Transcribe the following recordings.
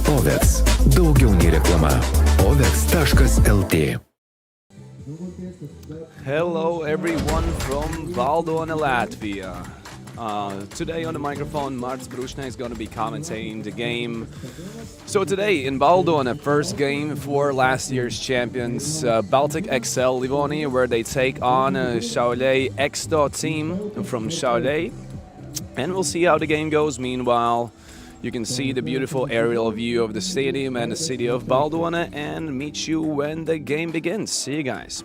Oveks. Daugiau nei reklama. Oveks.lt. Hello everyone from Baldone, Latvia. Today on the microphone, Marts Brušne is going to be commentating the game. So today in Baldone, first game for last year's champions, Baltic XL-Livonia, where they take on a Šiauliai-Exto team from Šiauliai. And we'll see how the game goes. Meanwhile, you can see the beautiful aerial view of the stadium and the city of Baldone and meet you when the game begins. See you guys.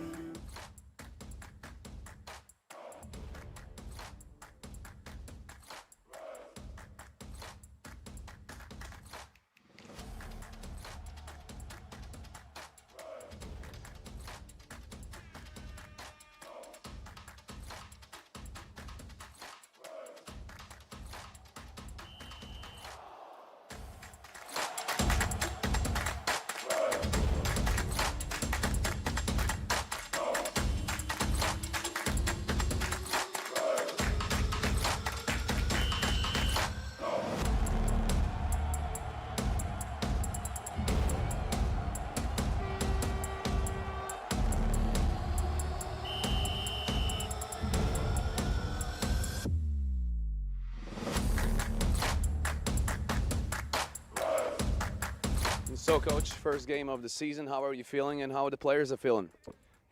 So, Coach, first game of the season, how are you feeling and how the players are feeling?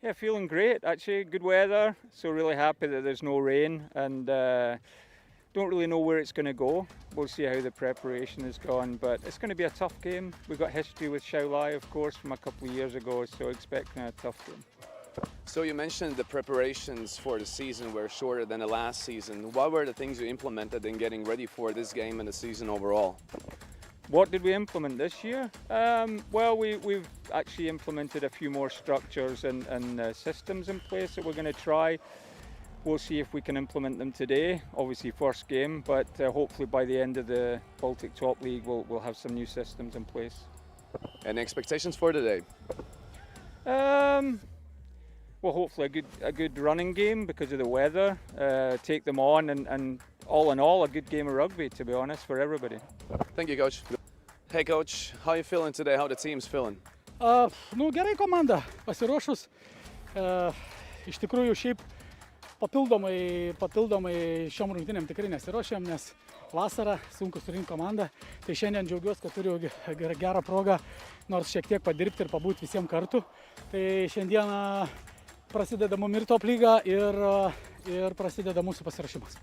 Yeah, feeling great, actually. Good weather, so really happy that there's no rain and don't really know where it's going to go. We'll see how the preparation has gone, but it's going to be a tough game. We've got history with Šiauliai, of course, from a couple of years ago, so expecting a tough game. So you mentioned the preparations for the season were shorter than the last season. What were the things you implemented in getting ready for this game and the season overall? What did we implement this year? Well, we've actually implemented a few more structures and systems in place that we're going to try. We'll see if we can implement them today. Obviously, first game, but hopefully by the end of the Baltic Top League, we'll have some new systems in place. And expectations for today? Well, hopefully a good running game because of the weather. Take them on and all in all, a good game of rugby, to be honest, for everybody. Thank you, Coach. Hey, Coach, how are you feeling today? How the team's feeling? Gerai komanda, pasiruošus. Iš tikrųjų, šiaip papildomai šiom rungtynėm tikrai nesiruošėm, nes vasara, sunku surinkti komandą. Tai šiandien džiaugiuosi, kad turiu gerą progą, nors šiek tiek padirbti ir pabūti visiems kartu. Tai šiandieną prasideda mum ir Top lyga ir prasideda mūsų pasiruošimas.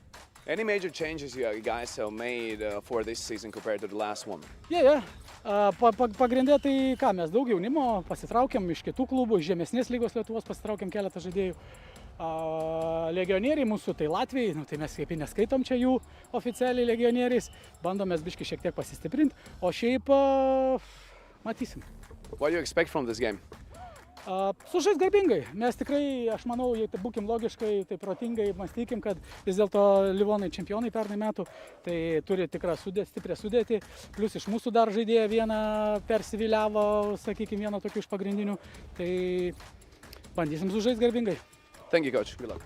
Any major changes you guys have made for this season compared to the last one? Yeah. Pagrindė tai ką, mes daug jaunimo pasitraukėm iš kitų klubų, iš žemesnės lygos Lietuvos pasitraukėm keletą žaidėjų. Legionieriai mūsų, tai Latvijai, tai mes kaip neskaitom čia jų oficialiai legionieriais, bandom mes biškį šiek tiek pasistiprinti, o šiaip matysim. What do you expect from this game? Sužais garbingai. Mes tikrai, aš manau, būkim logiškai, tai protingai mąstykim, kad vis dėlto Livonai čempionai pernai metų, tai turi tikrą stiprią sudėtį, plus iš mūsų dar žaidėją vieną persiviliavo, sakykim, vieną tokių iš pagrindinių, tai bandysim sužais garbingai. Thank you, Coach. Good luck.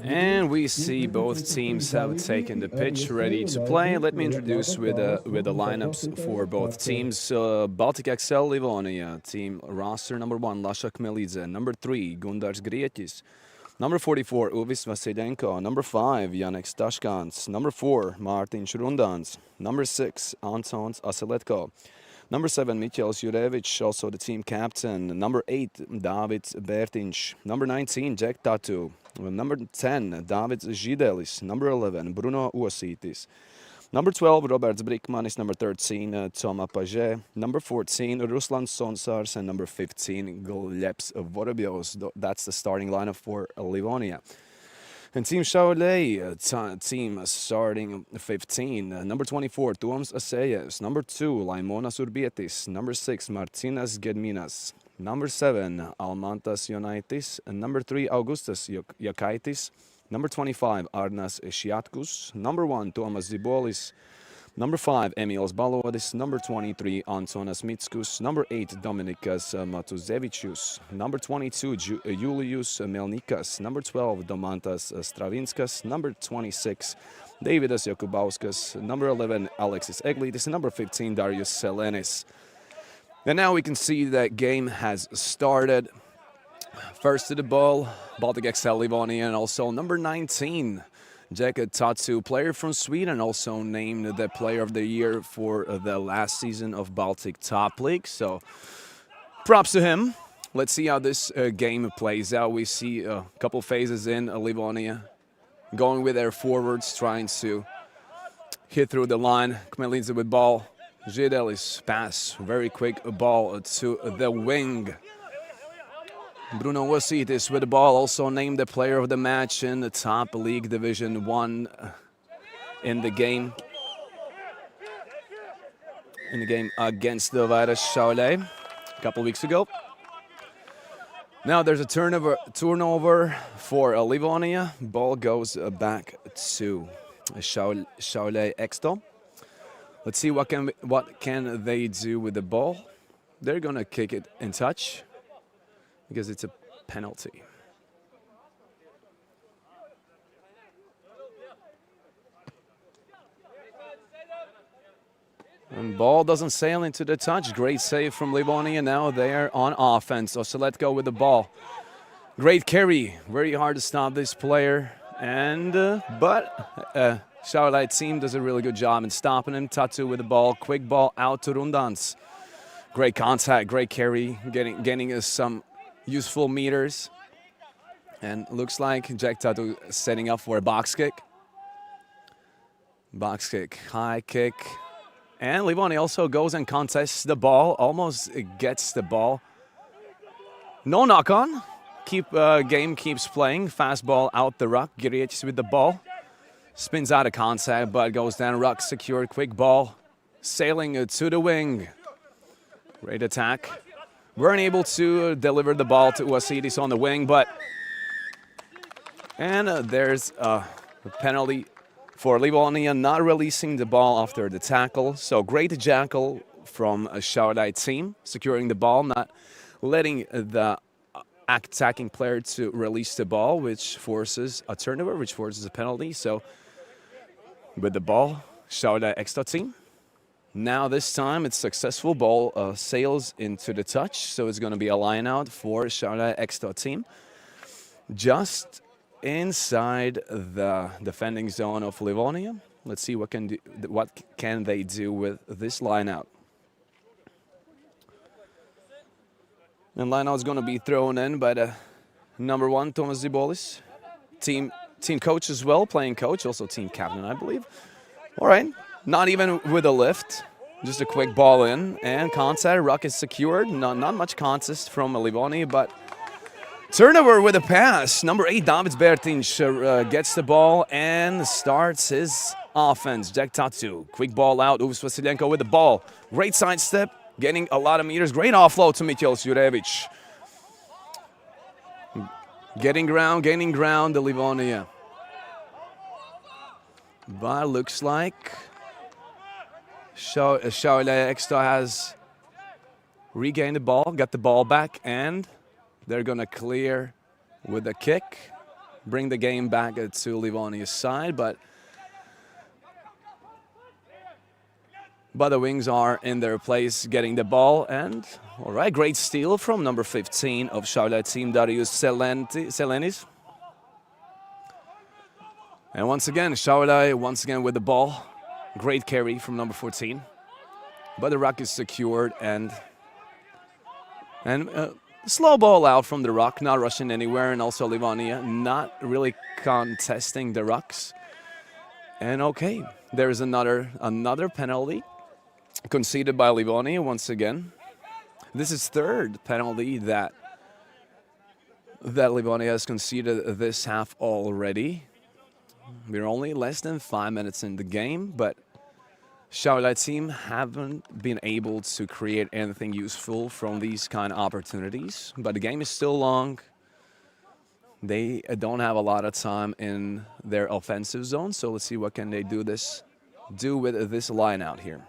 And we see both teams have taken the pitch ready to play. Let me introduce with the lineups for both teams. Baltic XL-Livonia team roster: number 1 Lasha Kmelidze, number 3 Gundars Grieķis, number 44 Uvis Vasiljenko, number 5 Janeks Taškāns, number 4 Mārtiņš Rundāns, number 6 Antons Asiletko, number 7 Miķels Jurevich, also the team captain, number 8 Dāvids Bērtiņš, number 19 Jack Tatu, number 10 Dāvids Židelis, number 11 Bruno Osītis, number 12 Roberts Brikmanis, number 13 Toma Paže, number 14 Ruslan Sonsars, and number 15 Glebs Vorobjovs. That's the starting lineup for Livonia. And Team Šiauliai, team starting 15, number 24, Toms Asējas, number 2, Laimonas Urbietis, number 6, Marcinas Gedminas, number 7, Almantas Jonaitis, and number 3, Augustas Jakaitis, number 25, Arnas Šiatkus, number 1, Tomas Zibolis, number 5, Emils Balodis, number 23, Antonas Mitskus, number 8, Dominikas Matuzevičius, number 22, Julius Melnikas, number 12, Domantas Stravinskas, number 26, Davidas Jokubauskas, number 11 Alexis Eglytis, and number 15 Darius Selenis. And now we can see that game has started. First to the ball, Baltic XL-Livonia, and also number 19, Jekka Tatsu, player from Sweden, also named the player of the year for the last season of Baltic Top League. So props to him. Let's see how this game plays out. We see a couple phases in Livonia going with their forwards, trying to hit through the line. Kmelidze with ball. Žiedelis pass, very quick ball to the wing. Bruno Vasitis with the ball, also named the player of the match in the Top League Division 1 in the game. Against the Vairas Šiauliai a couple weeks ago. Now there's a turnover for Livonia. Ball goes back to Šiauliai-Exto. Let's see what can they do with the ball. They're gonna kick it in touch because it's a penalty. And ball doesn't sail into the touch. Great save from Livonia. Now they're on offense. Oseletko with the ball. Great carry. Very hard to stop this player. And but Šiauliai team does a really good job in stopping him. Tatu with the ball. Quick ball out to Rundans. Great contact. Great carry. Getting us some useful meters. And looks like Jack Tatu setting up for a box kick. Box kick. High kick. And Livonia also goes and contests the ball, almost gets the ball. No knock on. Game keeps playing. Fastball out the ruck. Giric with the ball. Spins out of contact, but goes down. Ruck secured. Quick ball. Sailing to the wing. Great attack. Weren't able to deliver the ball to Vasitis on the wing, but... And there's a penalty for Livonia, not releasing the ball after the tackle. So great jackal from a Šiauliai team, securing the ball, not letting the attacking player to release the ball, which forces a turnover, which forces a penalty. So with the ball, Šiauliai-Exto team. Now this time it's successful. Ball sails into the touch, so it's going to be a line out for Šiauliai-Exto team. Just inside the defending zone of Livonia. Let's see what can they do with this line out. And line out is going to be thrown in by the number 1, Tomas Zibolis. Team coach as well, playing coach, also team captain, I believe. All right, not even with a lift. Just a quick ball in and contact. Ruck is secured. Not much contest from Livonia, but turnover with a pass. Number 8, Davids Bertinch gets the ball and starts his offense. Jack Tatsu, quick ball out. Uvis Vasilenko with the ball. Great sidestep, getting a lot of meters. Great offload to Mikhail Jurevich. Gaining ground, the Livonia. But looks like Šiauliai-Exto has regained the ball, got the ball back, and they're going to clear with a kick, bring the game back to Livonia's side, but the Wings are in their place getting the ball. And, all right, great steal from number 15 of Šiauliai team, Darius Selenis. And once again, Šiauliai with the ball. Great carry from number 14. But the ruck is secured and slow ball out from the ruck, not rushing anywhere, and also Livonia not really contesting the rucks. And okay, there is another penalty conceded by Livonia once again. This is third penalty that Livonia has conceded this half already. We're only less than 5 minutes in the game, but Šiauliai team haven't been able to create anything useful from these kind of opportunities. But the game is still long. They don't have a lot of time in their offensive zone, so let's see what can they do with this line out here.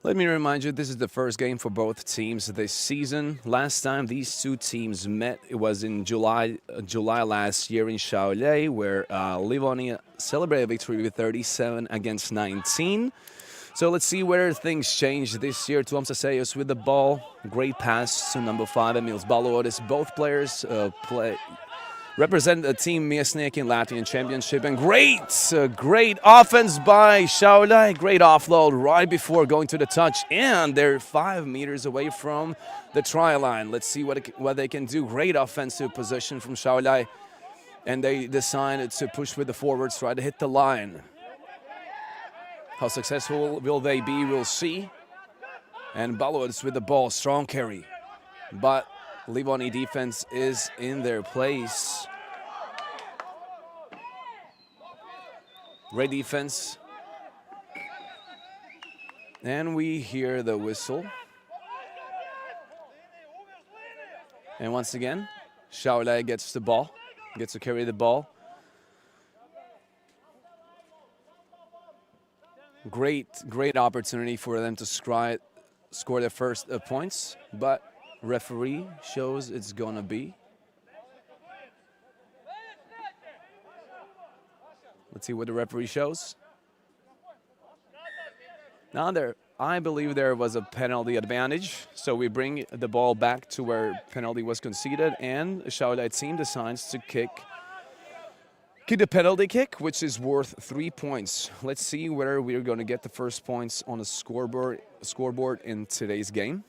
Let me remind you, this is the first game for both teams this season. Last time these two teams met, it was in July last year in Šiauliai, where Livonia celebrated a victory with 37 against 19. So let's see whether things change this year. Tuomas Asejus with the ball. Great pass to number 5, Emils Balotis. Both players represent the team Miesnieki in Latvian Championship. And great offense by Šiauliai. Great offload right before going to the touch. And they're 5 meters away from the try line. Let's see what they can do. Great offensive position from Šiauliai. And they decided to push with the forwards, try to hit the line. How successful will they be, we'll see. And Balotis with the ball, strong carry. But Livonia defense is in their place. Great defense. And we hear the whistle. And once again, Šiauliai gets the ball, gets to carry the ball. Great opportunity for them to score their first points, but referee shows it's gonna be. Let's see what the referee shows. Now I believe there was a penalty advantage, so we bring the ball back to where penalty was conceded, and the Šiauliai team decides to kick the penalty kick, which is worth 3 points. Let's see whether we're going to get the first points on the scoreboard in today's game.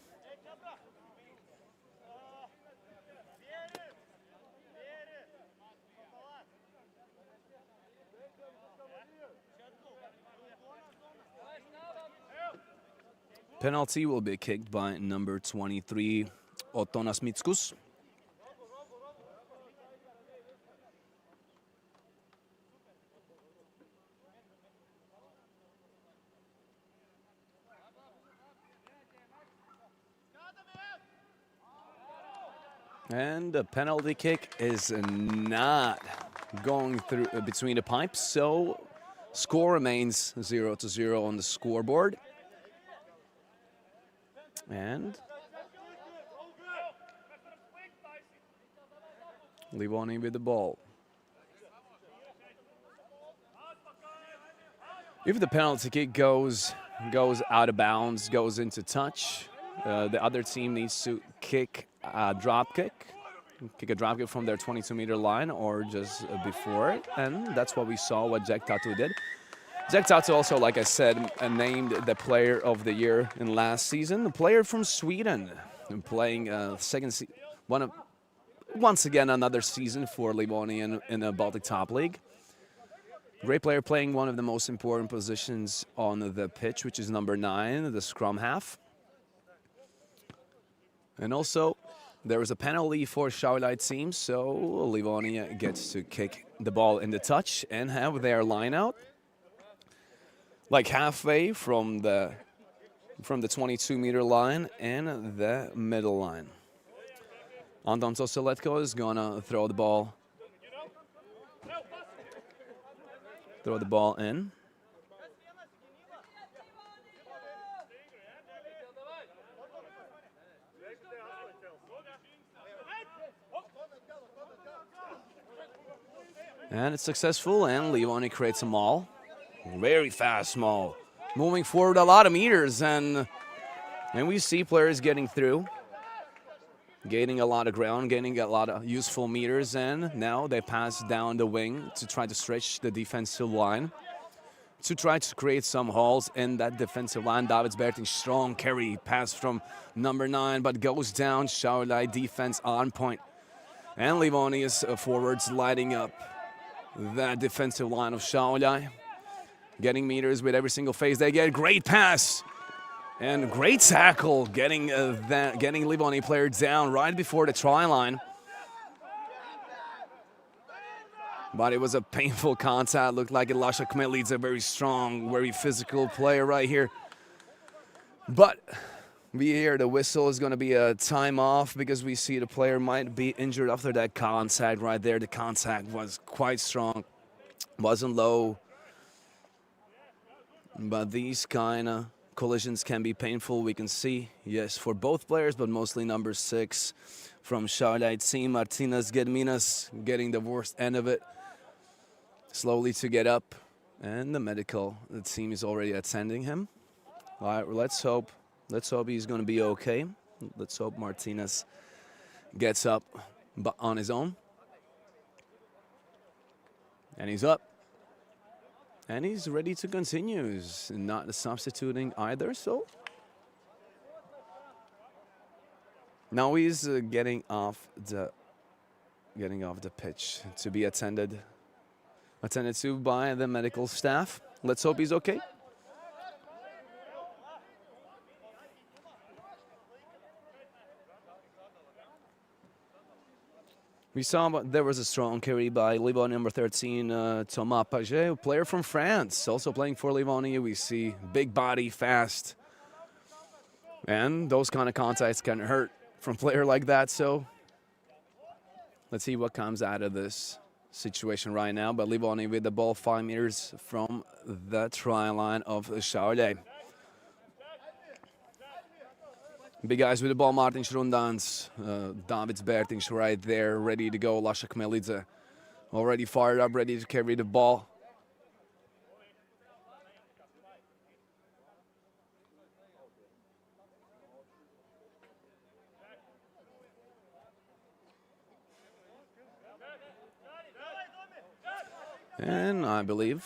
Penalty will be kicked by number 23, Otonas Mitskus. And the penalty kick is not going through between the pipes, so score remains 0-0 on the scoreboard. And Livonia with the ball. If the penalty kick goes out of bounds, goes into touch, the other team needs to kick a drop kick from their 22-meter line or just before it, and that's what we saw what Jack Tatu did. Jack Tatu also, like I said, named the player of the year in last season, a player from Sweden, playing once again another season for Livonia in the Baltic Top League. Great player, playing one of the most important positions on the pitch, which is number 9, the scrum half. And also, there was a penalty for Šiauliai team, so Livonia gets to kick the ball in the touch and have their line out, like halfway from the 22-meter line and the middle line. Anton Soseletko is gonna throw the ball in. And it's successful, and Livonia creates a maul. Very fast maul. Moving forward a lot of meters, and we see players getting through. Gaining a lot of ground, gaining a lot of useful meters, and now they pass down the wing to try to stretch the defensive line, to try to create some holes in that defensive line. Davids Berting, strong carry, pass from number 9, but goes down. Šiauliai defense on point. And Livonia's forwards lighting up that defensive line of Šiauliai. Getting meters with every single phase they get. Great pass. And great tackle, getting Livonia player down right before the try line. But it was a painful contact. Looked like Elisha Kmetlidze, a very strong, very physical player right here. But we hear the whistle is going to be a time off because we see the player might be injured after that contact right there. The contact was quite strong, wasn't low. But these kind of collisions can be painful. We can see, yes, for both players, but mostly number 6 from Šiauliai team, Martynas Gedminas, getting the worst end of it. Slowly to get up, and the medical team is already attending him. All right, let's hope he's going to be okay. Let's hope Martynas gets up on his own. And he's up. And he's ready to continue. He's not substituting either, so. Now he's getting off the pitch to be attended to by the medical staff. Let's hope he's okay. We saw there was a strong carry by Livonia number 13, Thomas Paget, a player from France, also playing for Livonia. We see big body, fast, and those kind of contacts can hurt from a player like that. So let's see what comes out of this situation right now. But Livonia with the ball 5 meters from the try line of Šiauliai. Big guys with the ball, Martin Šrundans, Davids Bertiņš right there, ready to go. Lasha Kmelidze already fired up, ready to carry the ball. And I believe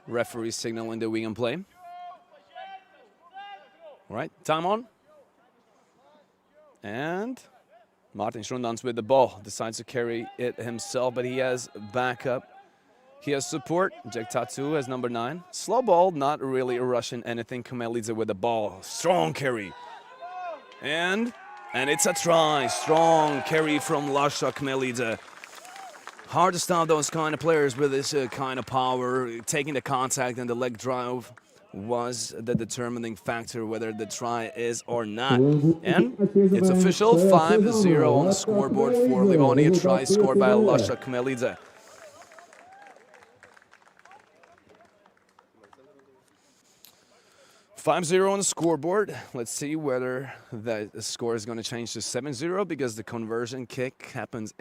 referee signaling that we can play. All right, time on. And Martin Šrundans with the ball decides to carry it himself, but he has backup. He has support. Jack Tatu has number 9. Slow ball, not really rushing anything. Kmelidze with the ball. Strong carry. And it's a try. Strong carry from Lasha Kmelidze. Hard to stop those kind of players with this kind of power. Taking the contact and the leg drive was the determining factor whether the try is or not. And it's official, 5-0 on the scoreboard for Livonia. Try scored by Lasha Kmelidze. $5-0 on the scoreboard. Let's see whether the score is going to change to 7-0 because the conversion kick happens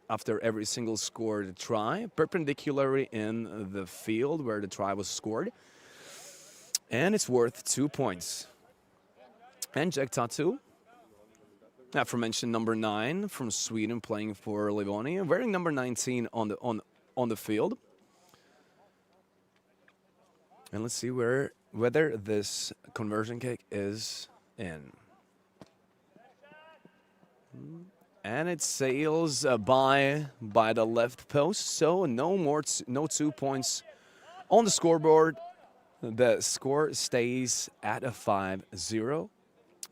after every single scored try, perpendicularly in the field where the try was scored. And it's worth 2 points. And Jack Tatu, aforementioned number 9 from Sweden, playing for Livonia, wearing number 19 on the field. And let's see whether this conversion kick is in. And it sails by the left post, so no 2 points on the scoreboard. The score stays at a 5-0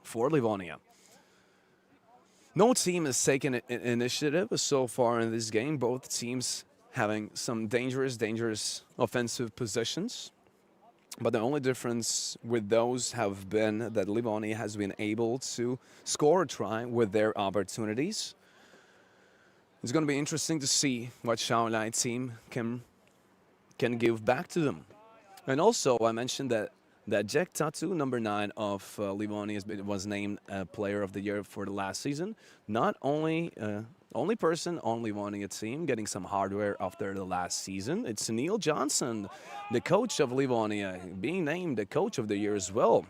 for Livonia. No team has taken initiative so far in this game. Both teams having some dangerous offensive positions. But the only difference with those have been that Livonia has been able to score a try with their opportunities. It's going to be interesting to see what Šiauliai team can give back to them. And also, I mentioned that Jack Tatu, number 9 of Livonia, was named Player of the Year for the last season. Not only person on Livonia team getting some hardware after the last season. It's Neil Johnson, the coach of Livonia, being named the Coach of the Year as well.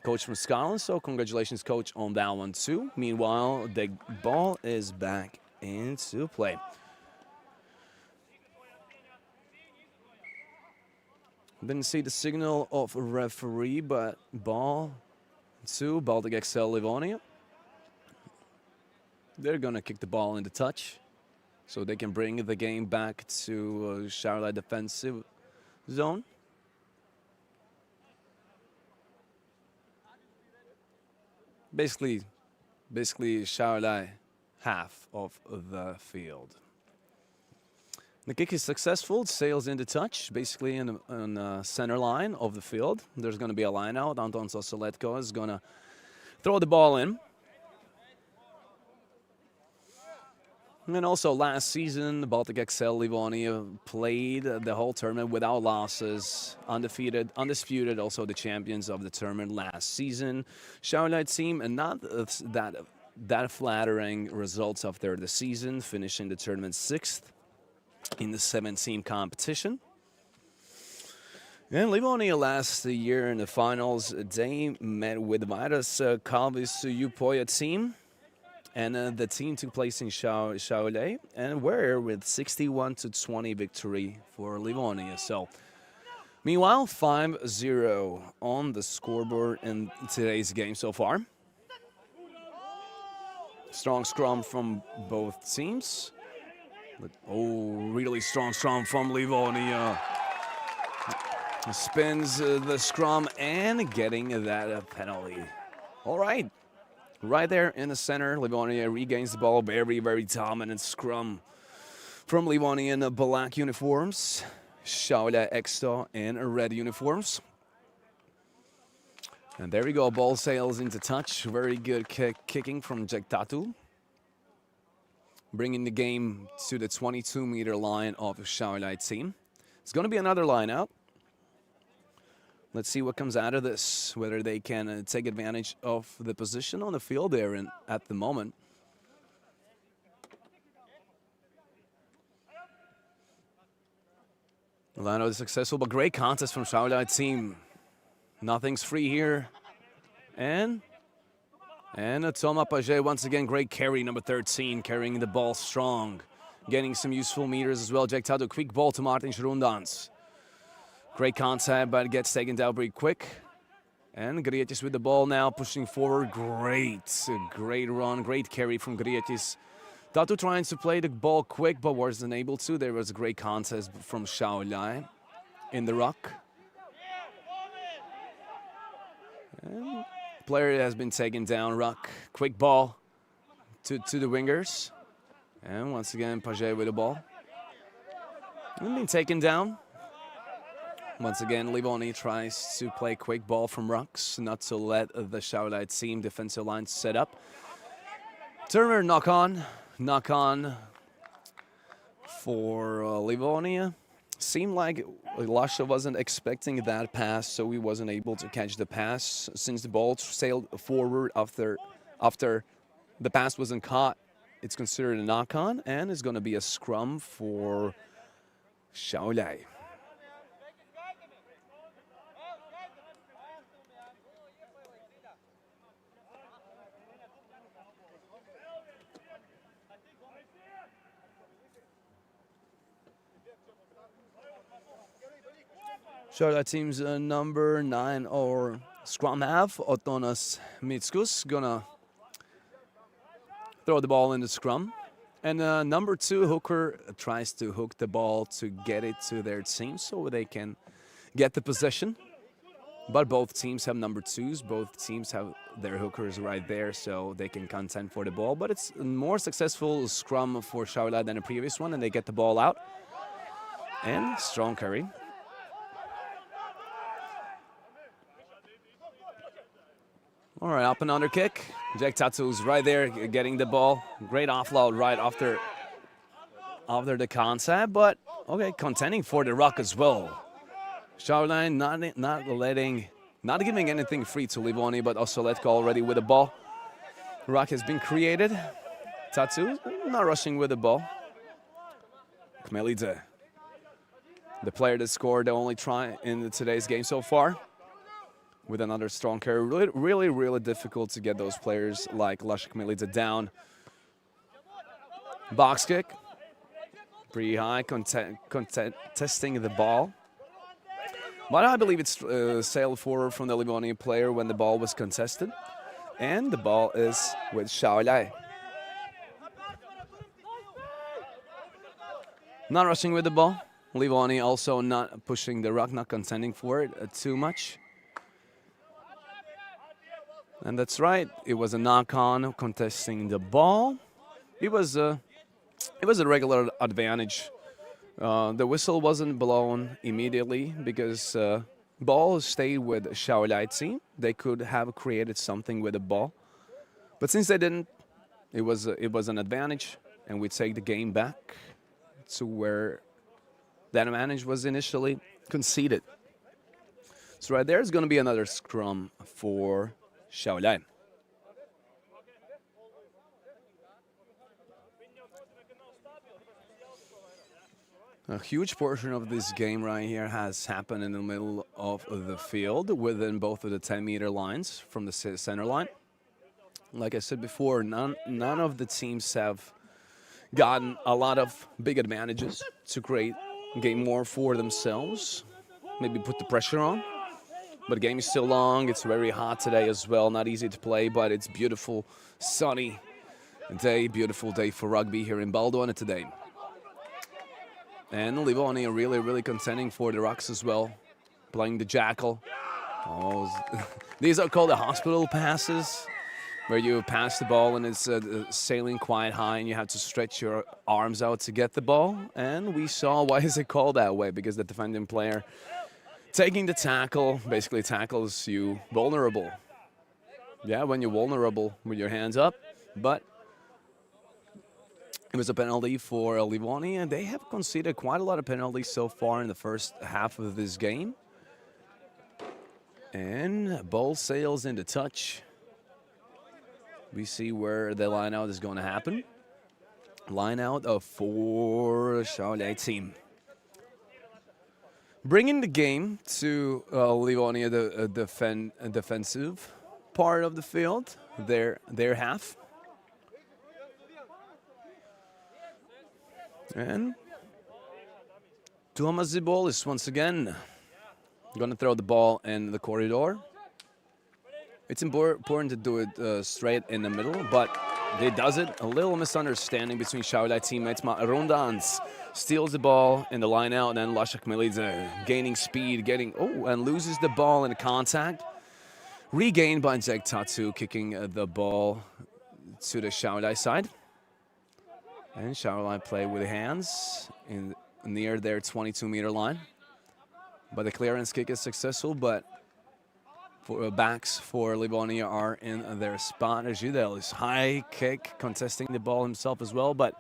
Coach from Scotland, so congratulations, Coach, on that one too. Meanwhile, the ball is back into play. Didn't see the signal of a referee, but ball to Baltic XL-Livonia. They're going to kick the ball into touch so they can bring the game back to Šiauliai defensive zone. Basically Šiauliai half of the field. The kick is successful. It sails into touch, basically in the center line of the field. There's going to be a line out. Anton Sosoletko is going to throw the ball in. And also last season, the Baltic XL-Livonia played the whole tournament without losses, undisputed, also the champions of the tournament last season. Šiauliai team, and not that flattering results after the season, finishing the tournament 6th in the 7-team competition. And Livonia last year in the finals, they met with Vairas Kalvis Jupoja team. And the team took place in Šiauliai and were with 61-20 victory for Livonia. So, meanwhile, 5-0 on the scoreboard in today's game so far. Strong scrum from both teams. Oh, really strong scrum from Livonia. Spins the scrum and getting that penalty. All right. Right there in the center, Livonia regains the ball. Very, very dominant scrum from Livonia in the black uniforms. Šiauliai-Exto in red uniforms. And there we go, ball sails into touch. Very good kicking from Jektatu. Bringing the game to the 22-meter line of the Šiauliai team. It's going to be another line out. Let's see what comes out of this, whether they can take advantage of the position on the field there at the moment. Milano is successful, but great contest from Šiauliai team. Nothing's free here. And Toma Paget, once again, great carry, number 13, carrying the ball strong. Getting some useful meters as well. Jektadu, quick ball to Martin Šrundans. Great contact, but gets taken down pretty quick. And Grietis with the ball now, pushing forward. Great run, great carry from Grietis. Tatu trying to play the ball quick, but wasn't able to. There was a great contest from Šiauliai in the ruck. And player has been taken down, ruck. Quick ball to the wingers. And once again, Paget with the ball. And being taken down. Once again, Livonia tries to play quick ball from rucks, not to let the Šiauliai team defensive line set up. Turner knock on for Livonia. Seemed like Lasha wasn't expecting that pass, so he wasn't able to catch the pass. Since the ball sailed forward after the pass wasn't caught, it's considered a knock-on, and it's going to be a scrum for Šiauliai. Šiauliai team's number 9 or scrum half, Otonas Mitskus, gonna throw the ball in the scrum. And number 2 hooker tries to hook the ball to get it to their team so they can get the possession. But both teams have number 2s. Both teams have their hookers right there so they can contend for the ball. But it's a more successful scrum for Šiauliai than the previous one, and they get the ball out. And strong carry. All right, up and under kick. Jektatu's right there getting the ball. Great offload right after the contact, but okay, contending for the ruck as well. Šiauliai not giving anything free to Livonia, but also Letko already with the ball. Ruck has been created. Tatu not rushing with the ball. Kmelidze, the player that scored the only try in today's game so far, with another strong carry. Really difficult to get those players like Lasha Kmelidze down. Box kick. Pretty high, contesting the ball. But I believe it's sailed forward from the Livonia player when the ball was contested. And the ball is with Šiauliai. Not rushing with the ball. Livonia also not pushing the ruck, not contending for it too much. And that's right, it was a knock-on contesting the ball. It was a regular advantage. The whistle wasn't blown immediately because ball stayed with Šiauliai team. They could have created something with the ball, but since they didn't, it was an advantage. and we take the game back to where that advantage was initially conceded. So right there is going to be another scrum for Šiauliai. A huge portion of this game right here has happened in the middle of the field, within both of the 10-meter lines from the center line. Like I said before, none of the teams have gotten a lot of big advantages to create game more for themselves, maybe put the pressure on. But the game is still long. It's very hot today as well. Not easy to play, but it's beautiful, sunny day. Beautiful day for rugby here in Baldone today. And Livonia really, really contending for the rucks as well, playing the jackal. Oh, these are called the hospital passes, where you pass the ball and it's sailing quite high and you have to stretch your arms out to get the ball. And we saw why is it called that way, because the defending player taking the tackle basically tackles you vulnerable. Yeah, when you're vulnerable with your hands up. But it was a penalty for Livonia, and they have conceded quite a lot of penalties so far in the first half of this game. And ball sails into touch. We see where the line out is going to happen. Line out for Šiauliai team. Bringing the game to Livonia, the defensive part of the field, their half. And Tuomas Zibolis once again going to throw the ball in the corridor. It's important to do it straight in the middle, but they does it. A little misunderstanding between Šiauliai teammates. Rundans steals the ball in the line out, and then Leszek Melidze gaining speed, and loses the ball in contact. Regained by Jack Tatu, kicking the ball to the Šiauliai side. And Šiauliai play with hands near their 22-meter line. But the clearance kick is successful, but backs for Livonia are in their spot. Židel is high kick, contesting the ball himself as well, but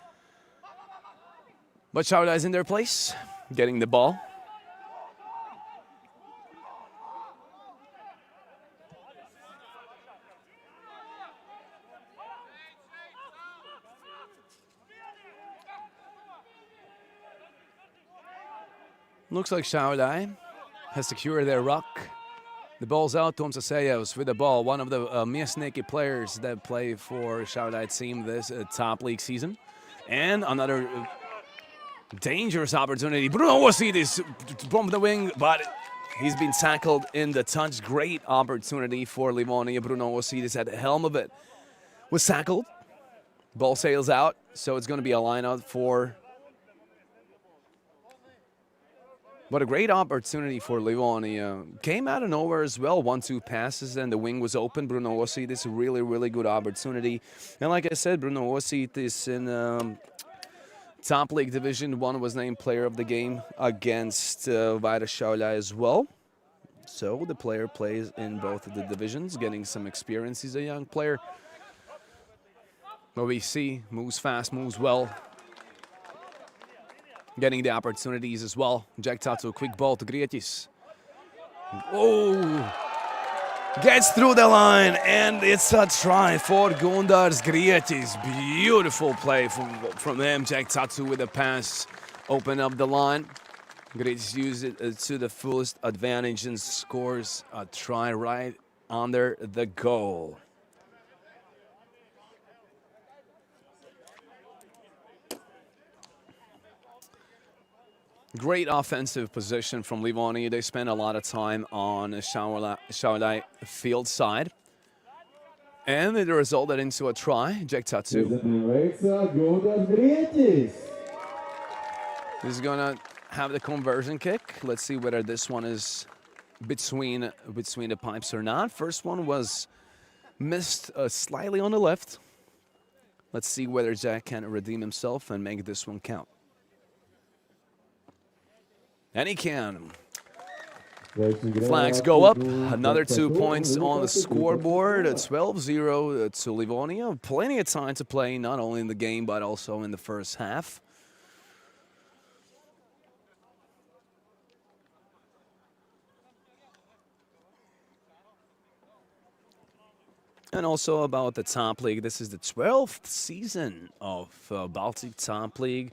Šiauliai is in their place, getting the ball. Looks like Šiauliai has secured their ruck. The ball's out. Toms Asayos with the ball, one of the Miesniki players that play for Šiauliai team this top league season. And another dangerous opportunity. Bruno Vosidis from the wing, but he's been tackled in the touch. Great opportunity for Livonia. Bruno Vosidis at the helm of it was tackled. Ball sails out, so it's going to be a line out for. But a great opportunity for Livonia. Came out of nowhere as well. 1-2 passes and the wing was open. Bruno Vosidis, a really, really good opportunity. And like I said, Bruno Vosidis in top league division 1 was named player of the game against Vaida Šiauliai as well. So the player plays in both of the divisions, getting some experience. He's a young player. But we see, moves fast, moves well. Getting the opportunities as well. Jack Tatu, quick ball to Grietis. Oh! Gets through the line, and it's a try for Gundars Grietis. Beautiful play from him. Jack Tatu with a pass. Open up the line. Grietis uses it to the fullest advantage and scores a try right under the goal. Great offensive position from Livonia. They spend a lot of time on the Šiauliai field side. And it resulted into a try. Jack Tatu. He's going to have the conversion kick. Let's see whether this one is between the pipes or not. First one was missed slightly on the left. Let's see whether Jack can redeem himself and make this one count. And he can. Flags go up. Another 2 points on the scoreboard. 12-0 to Livonia. Plenty of time to play, not only in the game, but also in the first half. And also about the Top League. This is the 12th season of Baltic Top League.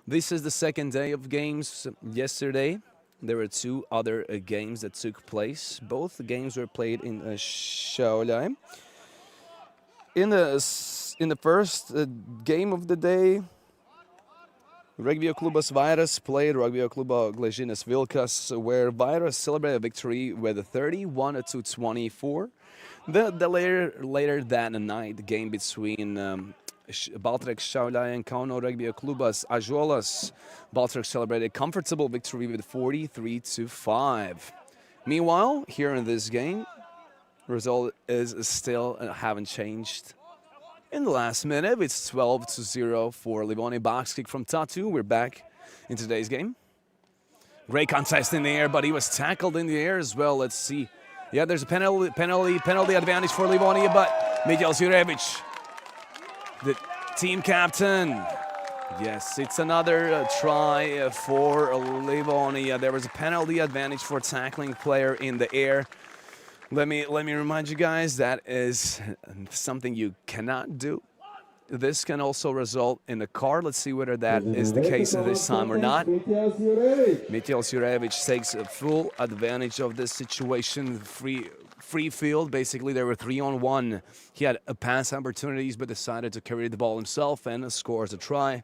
This is the second day of games. Yesterday, there were 2 other games that took place. Both games were played in Šiauliai. In the first game of the day, Regbio klubas Vairas played Regbio klubo Gležinės Vilkas, where Vairas celebrated a victory with a 31-24. The later that night, the game between Baltic Šiauliai and Kauno Regbio klubas Ąžuolas, Baltic celebrated a comfortable victory with 43-5. Meanwhile, here in this game, result is still haven't changed. In the last minute, it's 12-0 for Livonia. Box kick from Tatu. We're back in today's game. Great contest in the air, but he was tackled in the air as well. Let's see. Yeah, there's a penalty advantage for Livonia, but Mitjals Jurevic, the team captain. Yes, it's another try for Livonia. There was a penalty advantage for tackling player in the air. Let me remind you guys, that is something you cannot do. This can also result in a card. Let's see whether that is the case this time or not. Mitjals Jurevic takes a full advantage of this situation. Free field, basically there were 3-on-1. He had a pass opportunities, but decided to carry the ball himself and scores a try.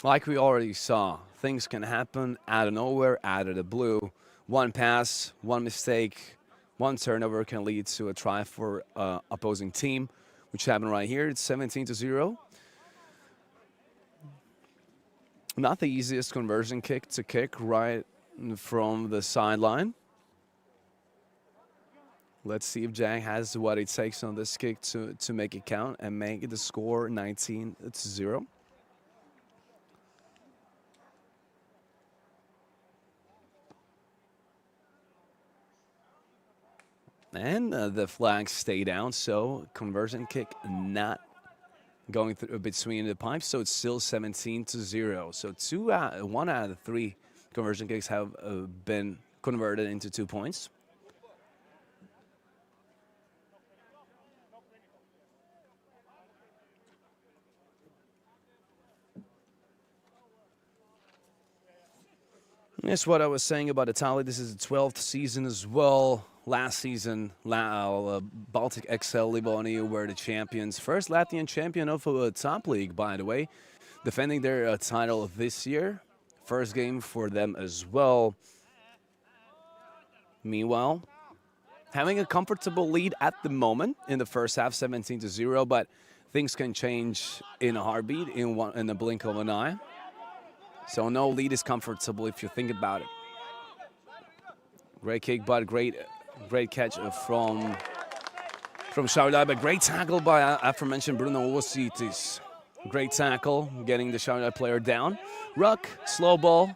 Like we already saw, things can happen out of nowhere, out of the blue. One pass, one mistake, one turnover can lead to a try for opposing team, which happened right here. It's 17-0. Not the easiest conversion kick to kick right from the sideline. Let's see if Jack has what it takes on this kick to make it count and make the score 19-0. And the flags stay down, so conversion kick not going through between the pipes, so it's still 17-0. So 1 out of 3 conversion kicks have been converted into 2 points. That's what I was saying about Italy. This is the 12th season as well. Last season, Baltic XL-Livonia were the champions. First Latvian champion of a top league, by the way. Defending their title this year. First game for them as well. Meanwhile, having a comfortable lead at the moment in the first half, 17-0, but things can change in a heartbeat, in the blink of an eye. So no lead is comfortable if you think about it. Great kick, but great catch from Šiauliai, but great tackle by aforementioned Bruno Ositis. Great tackle, getting the Šiauliai player down. Ruck, slow ball.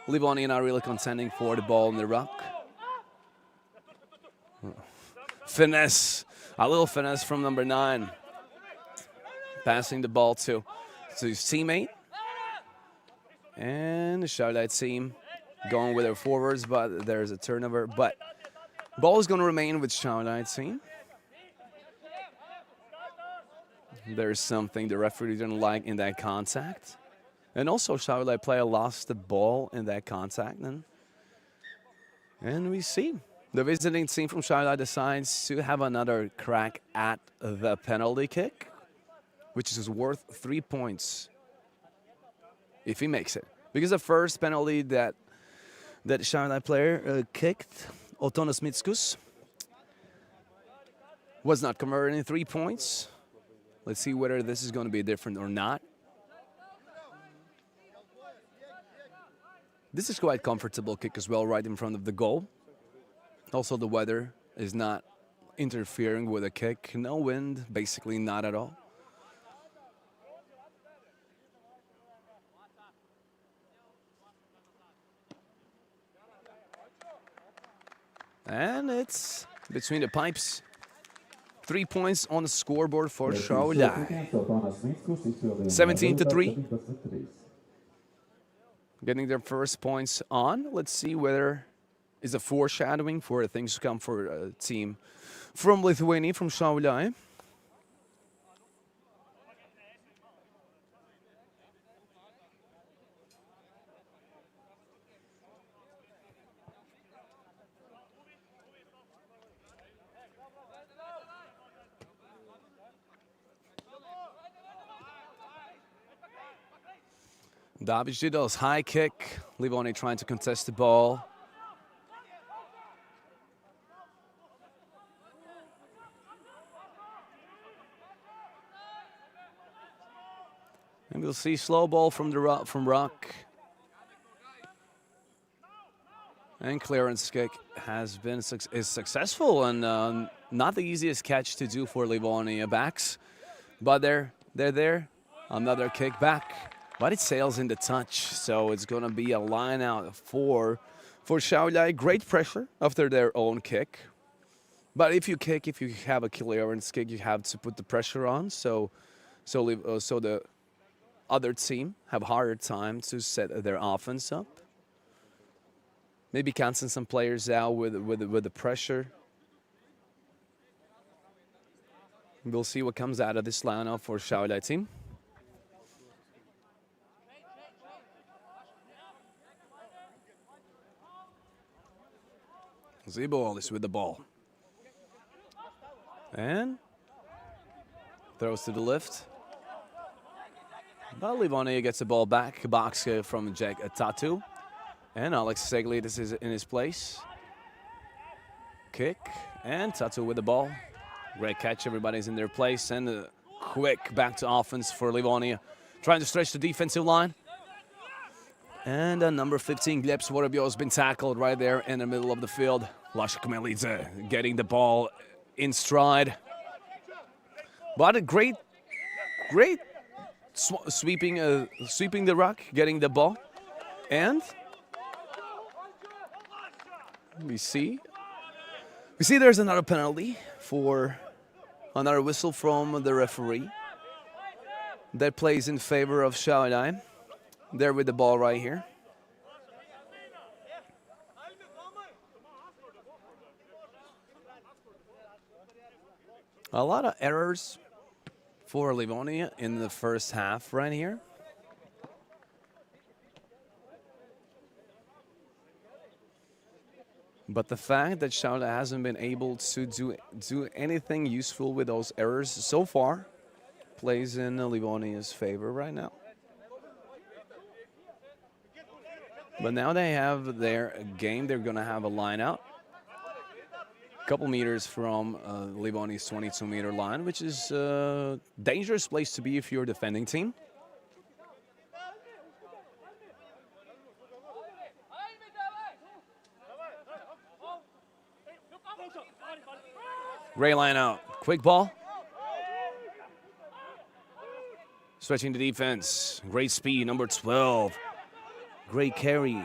Livonia not really contending for the ball in the ruck. Finesse, a little finesse from number 9. Passing the ball to his teammate. And the Šiauliai team going with their forwards, but there's a turnover. But ball is going to remain with Šiauliai team. There's something the referee didn't like in that contact. And also Šiauliai player lost the ball in that contact. And we see the visiting team from Šiauliai decides to have another crack at the penalty kick, which is worth 3 points if he makes it. Because the first penalty that Šiauliai player kicked, Otonas Mitskus, was not converted in 3 points. Let's see whether this is going to be different or not. This is quite comfortable kick as well, right in front of the goal. Also, the weather is not interfering with the kick. No wind, basically not at all. And it's between the pipes. 3 points on the scoreboard for Šiauliai. 17-3. Getting their first points on. Let's see whether is a foreshadowing for things to come for a team from Lithuania, from Šiauliai. David Židal's high kick. Livonia trying to contest the ball. And we'll see slow ball from Rock. And clearance kick has been is successful, and not the easiest catch to do for Livonia backs. But they're there. Another kick back. But it sails in the touch, so it's going to be a line out for Šiauliai. Great pressure after their own kick. But if you have a clearance kick, you have to put the pressure on. So the other team have a harder time to set their offense up. Maybe cancel some players out with the pressure. We'll see what comes out of this lineup for Šiauliai team. Zibol is with the ball. And throws to the lift. But Livonia gets the ball back. Box from Jack Tatu. And Alex Seglidis is in his place. Kick. And Tatu with the ball. Great catch. Everybody's in their place. And quick back to offense for Livonia. Trying to stretch the defensive line. And number 15, Gleb Svorobio, has been tackled right there in the middle of the field. Lasha Kmelidze getting the ball in stride. But a great sweeping the ruck, getting the ball. And we see there's another penalty for another whistle from the referee. That plays in favor of Šiauliai. There with the ball right here. A lot of errors for Livonia in the first half right here. But the fact that Šiauliai hasn't been able to do anything useful with those errors so far plays in Livonia's favor right now. But now they have their game. They're going to have a line out. A couple meters from Livonia's 22-meter line, which is a dangerous place to be if you're a defending team. Great line out. Quick ball. Stretching the defense. Great speed, number 12. Great carry.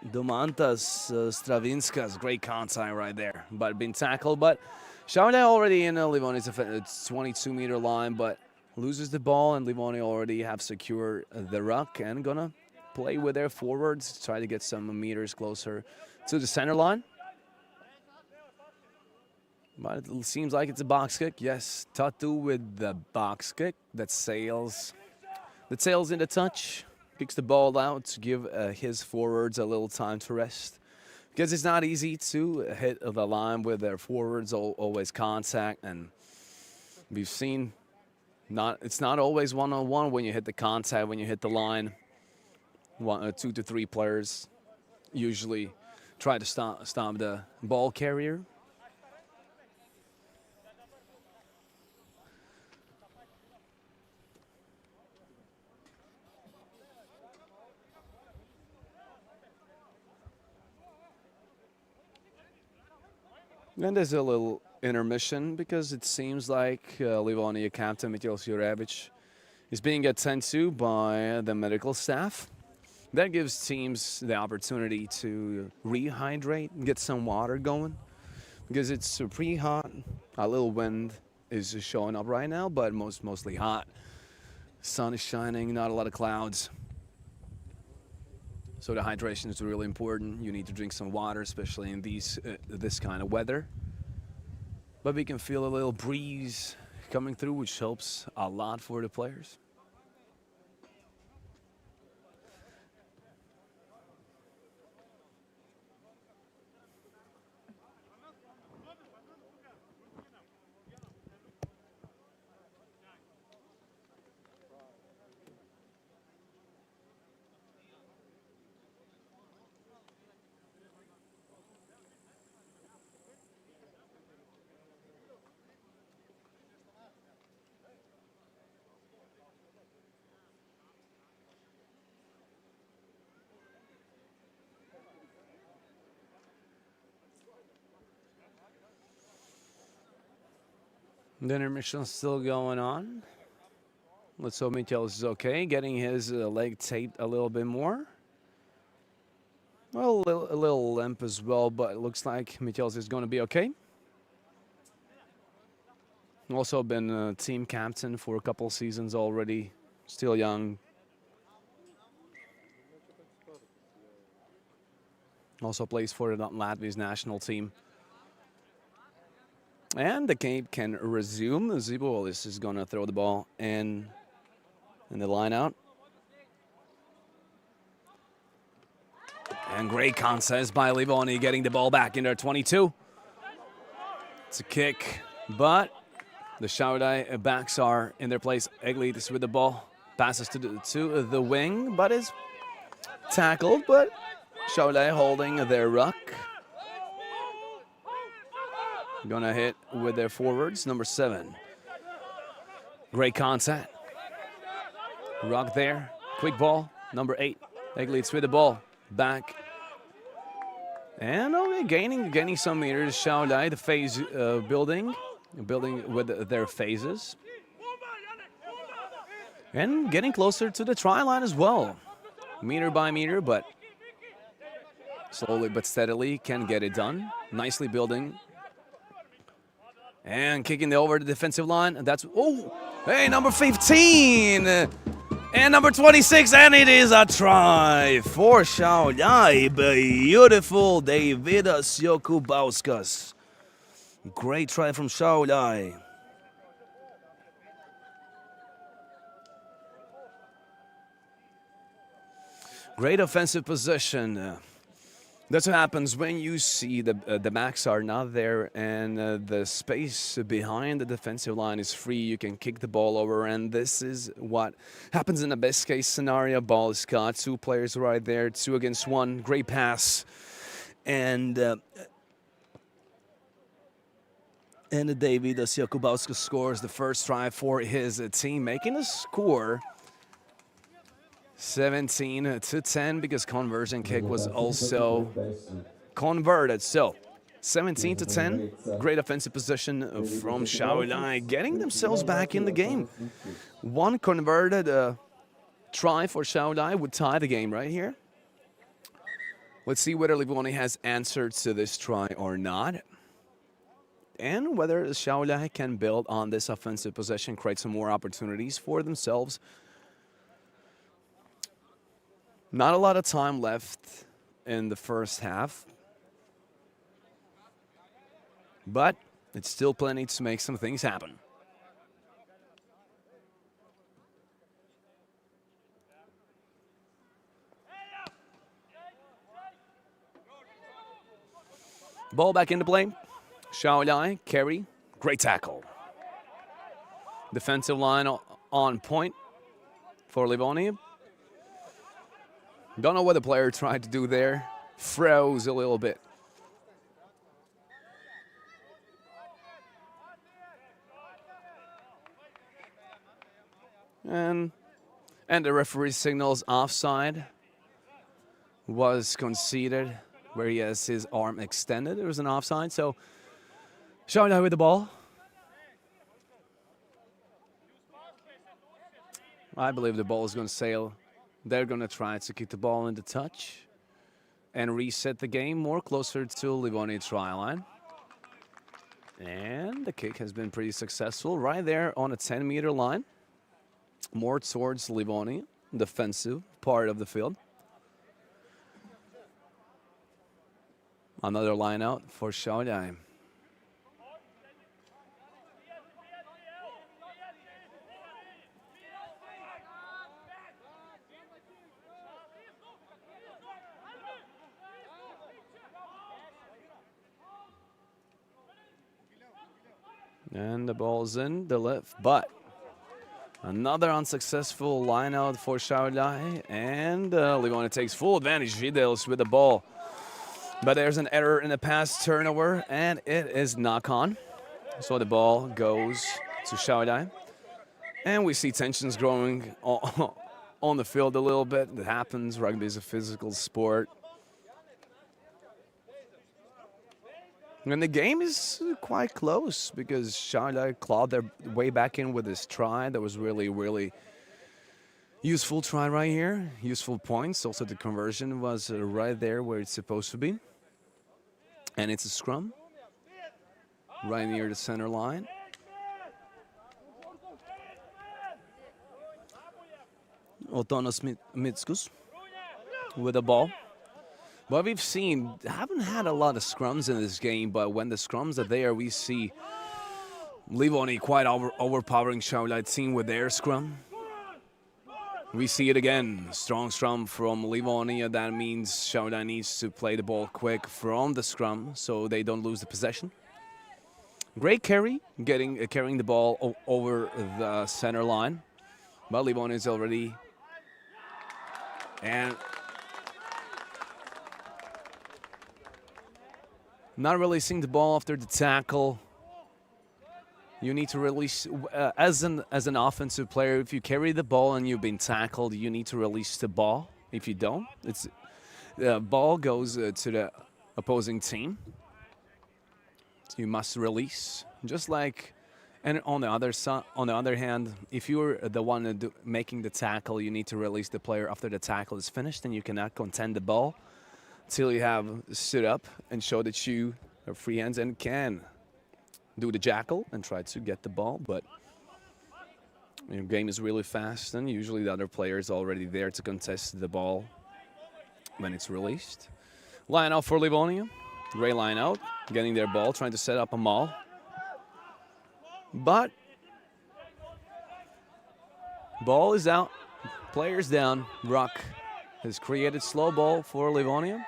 Domantas Stravinskas, great contact right there, but been tackled. But Šiauliai already in Livonia's 22-meter line, but loses the ball, and Livonia already have secured the ruck and gonna play with their forwards, try to get some meters closer to the center line. But it seems like it's a box kick. Yes, Tatu with the box kick that sails in the touch. Kicks the ball out to give his forwards a little time to rest. Because it's not easy to hit the line with their forwards, always contact. And we've seen it's not always one-on-one when you hit the contact, when you hit the line. 2 to 3 players usually try to stop the ball carrier. And there's a little intermission because it seems like Livonia captain Mitjaus Jurevic is being attended to by the medical staff. That gives teams the opportunity to rehydrate and get some water going because it's pretty hot. A little wind is showing up right now, but mostly hot. Sun is shining, not a lot of clouds. So the hydration is really important. You need to drink some water, especially in this kind of weather. But we can feel a little breeze coming through, which helps a lot for the players. The intermission still going on. Let's hope Mikhail is okay. Getting his leg taped a little bit more. Well, a little limp as well, but it looks like Mikhail is going to be okay. Also been a team captain for a couple seasons already. Still young. Also plays for the Latvia's national team. And the game can resume. Zibolis is going to throw the ball in the line out. And great contest by Livonia getting the ball back in their 22. It's a kick, but the Šiauliai backs are in their place. Eglītis with the ball. Passes to the wing, but is tackled. But Šiauliai holding their ruck. Gonna hit with their forwards, number 7. Great contact. Ruck there. Quick ball, number 8. Eglītis with the ball. Back. And okay, gaining some meters. Šiauliai, the phase building with their phases. And getting closer to the try line as well. Meter by meter, but slowly but steadily can get it done. Nicely building. And kicking over the defensive line. That's, oh, hey, number 15. And number 26, and it is a try for Šiauliai. Beautiful Davidas Jokubauskas. Great try from Šiauliai. Great offensive possession. That's what happens when you see the backs are not there and the space behind the defensive line is free. You can kick the ball over, and this is what happens in the best case scenario. Ball is caught, 2 players right there, 2 against 1. Great pass, and Davidas Jokubauskas scores the first try for his team, making a score 17-10 because conversion kick was also converted. So 17-10, great offensive position from Šiauliai, getting themselves back in the game. One converted try for Šiauliai would tie the game right here. Let's see whether Livonia has answered to this try or not, and whether Šiauliai can build on this offensive possession, create some more opportunities for themselves. Not a lot of time left in the first half, but it's still plenty to make some things happen. Ball back into play. Šiauliai, carry, great tackle. Defensive line on point for Livonia. Don't know what the player tried to do there. Froze a little bit. And the referee signals offside. Was conceded where he has his arm extended. There was an offside, so Šiauliai with the ball. I believe the ball is going to sail They're going to try to keep the ball in the touch and reset the game more closer to Livonia try line. And the kick has been pretty successful right there on a 10-meter line. More towards Livonia, defensive part of the field. Another line out for Šiauliai. And the ball's in the left, but another unsuccessful line out for Šiauliai, and Livonia takes full advantage. Videos with the ball, but there's an error in the pass turnover, and it is knock on. So the ball goes to Šiauliai, and we see tensions growing on the field a little bit. It happens. Rugby is a physical sport. And the game is quite close because Šiauliai clawed their way back in with this try. That was really, really useful try right here. Useful points. Also, the conversion was right there where it's supposed to be. And it's a scrum right near the center line. Otonas Mitskus with the ball. But we've seen, haven't had a lot of scrums in this game, but when the scrums are there, we see Livonia quite overpowering Šiauliai team with their scrum. We see it again, strong scrum from Livonia. That means Šiauliai needs to play the ball quick from the scrum so they don't lose the possession. Great carry, carrying the ball over the center line. But Livonia is already, and not releasing the ball after the tackle. You need to release, as an offensive player, if you carry the ball and you've been tackled, you need to release the ball. If you don't, the ball goes to the opposing team. So you must release, just like. And on the other hand, if you're the one making the tackle, you need to release the player after the tackle is finished, and you cannot contend the ball till you have stood up and show that you are free hands and can do the jackal and try to get the ball. But your game is really fast, and usually the other player is already there to contest the ball when it's released. Line out for Livonia. Great line out, getting their ball, trying to set up a maul. But ball is out, players down. Ruck has created slow ball for Livonia.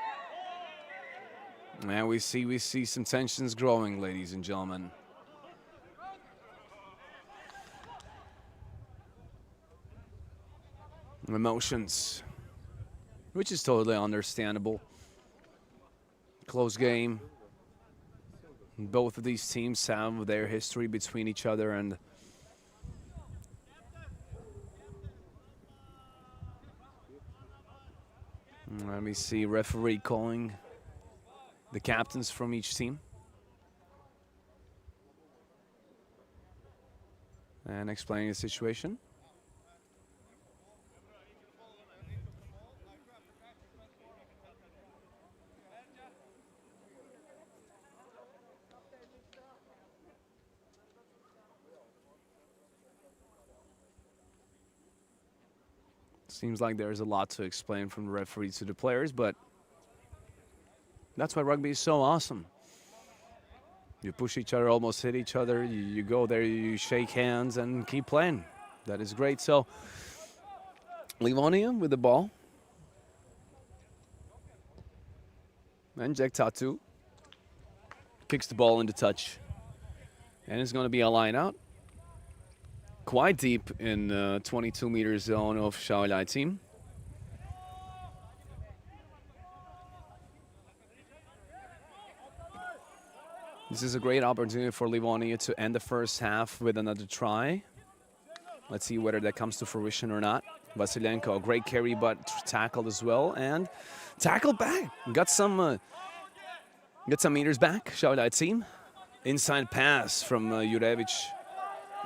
And we see some tensions growing, ladies and gentlemen. Emotions, which is totally understandable. Close game. Both of these teams have their history between each other, and let me see referee calling the captains from each team and explaining the situation. Seems like there's a lot to explain from the referee to the players, but that's why rugby is so awesome. You push each other, almost hit each other. You go there, you shake hands, and keep playing. That is great. So, Livonia with the ball. And Jack Tatu kicks the ball into touch. And it's going to be a line out. Quite deep in 22-meter zone of Šiauliai team. This is a great opportunity for Livonia to end the first half with another try. Let's see whether that comes to fruition or not. Vasilenko, a great carry, but tackled as well, and tackled back. Got some meters back. Šiauliai team. Inside pass from Jurevic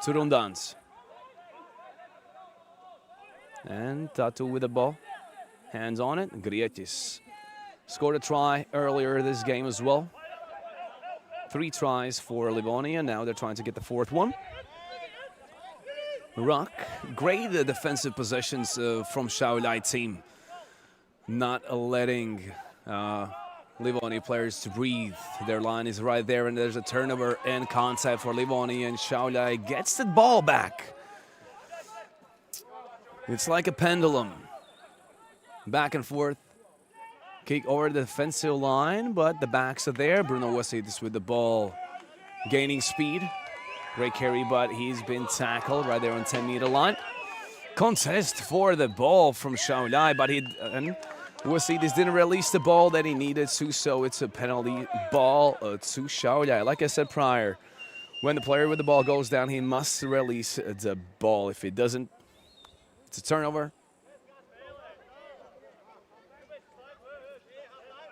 to Rundans. And Tatu with the ball. Hands on it. Grietis scored a try earlier this game as well. 3 tries for Livonia. Now they're trying to get the 4th one. Ruck, great defensive possessions from Šiauliai team. Not letting Livonia players to breathe. Their line is right there, and there's a turnover and contact for Livonia, and Šiauliai gets the ball back. It's like a pendulum. Back and forth. Kick over the defensive line, but the backs are there. Bruno Wasidis with the ball, gaining speed. Great carry, but he's been tackled right there on 10-meter line. Contest for the ball from Šiauliai, but Wasidis didn't release the ball that he needed to, so it's a penalty ball to Šiauliai. Like I said prior, when the player with the ball goes down, he must release the ball. If he doesn't, it's a turnover.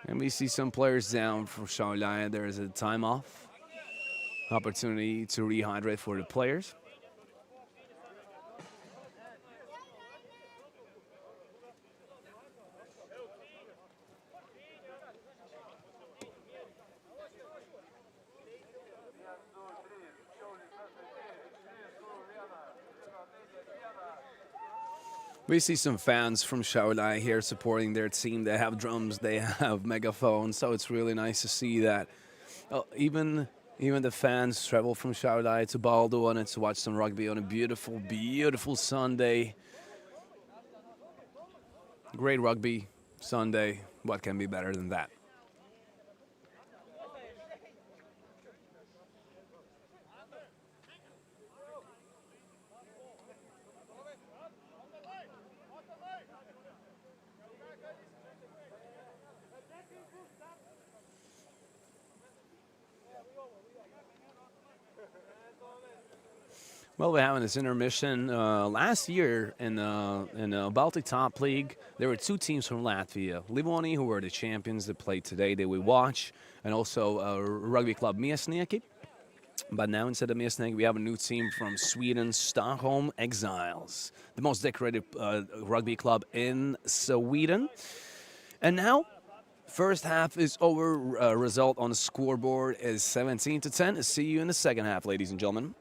And we see some players down for Šiauliai. There is a time off. Opportunity to rehydrate for the players. We see some fans from Šiauliai here supporting their team. They have drums, they have megaphones, so it's really nice to see that. Even the fans travel from Šiauliai to Baldone to watch some rugby on a beautiful, beautiful Sunday. Great rugby Sunday. What can be better than that? Well, we're having this intermission. Last year in Baltic Top League, there were 2 teams from Latvia. Livonia, who were the champions that played today, that we watch, and also rugby club Miesnieki. But now instead of Miesnieki, we have a new team from Sweden, Stockholm Exiles, the most decorated rugby club in Sweden. And now, first half is over. Result on the scoreboard is 17-10. See you in the second half, ladies and gentlemen.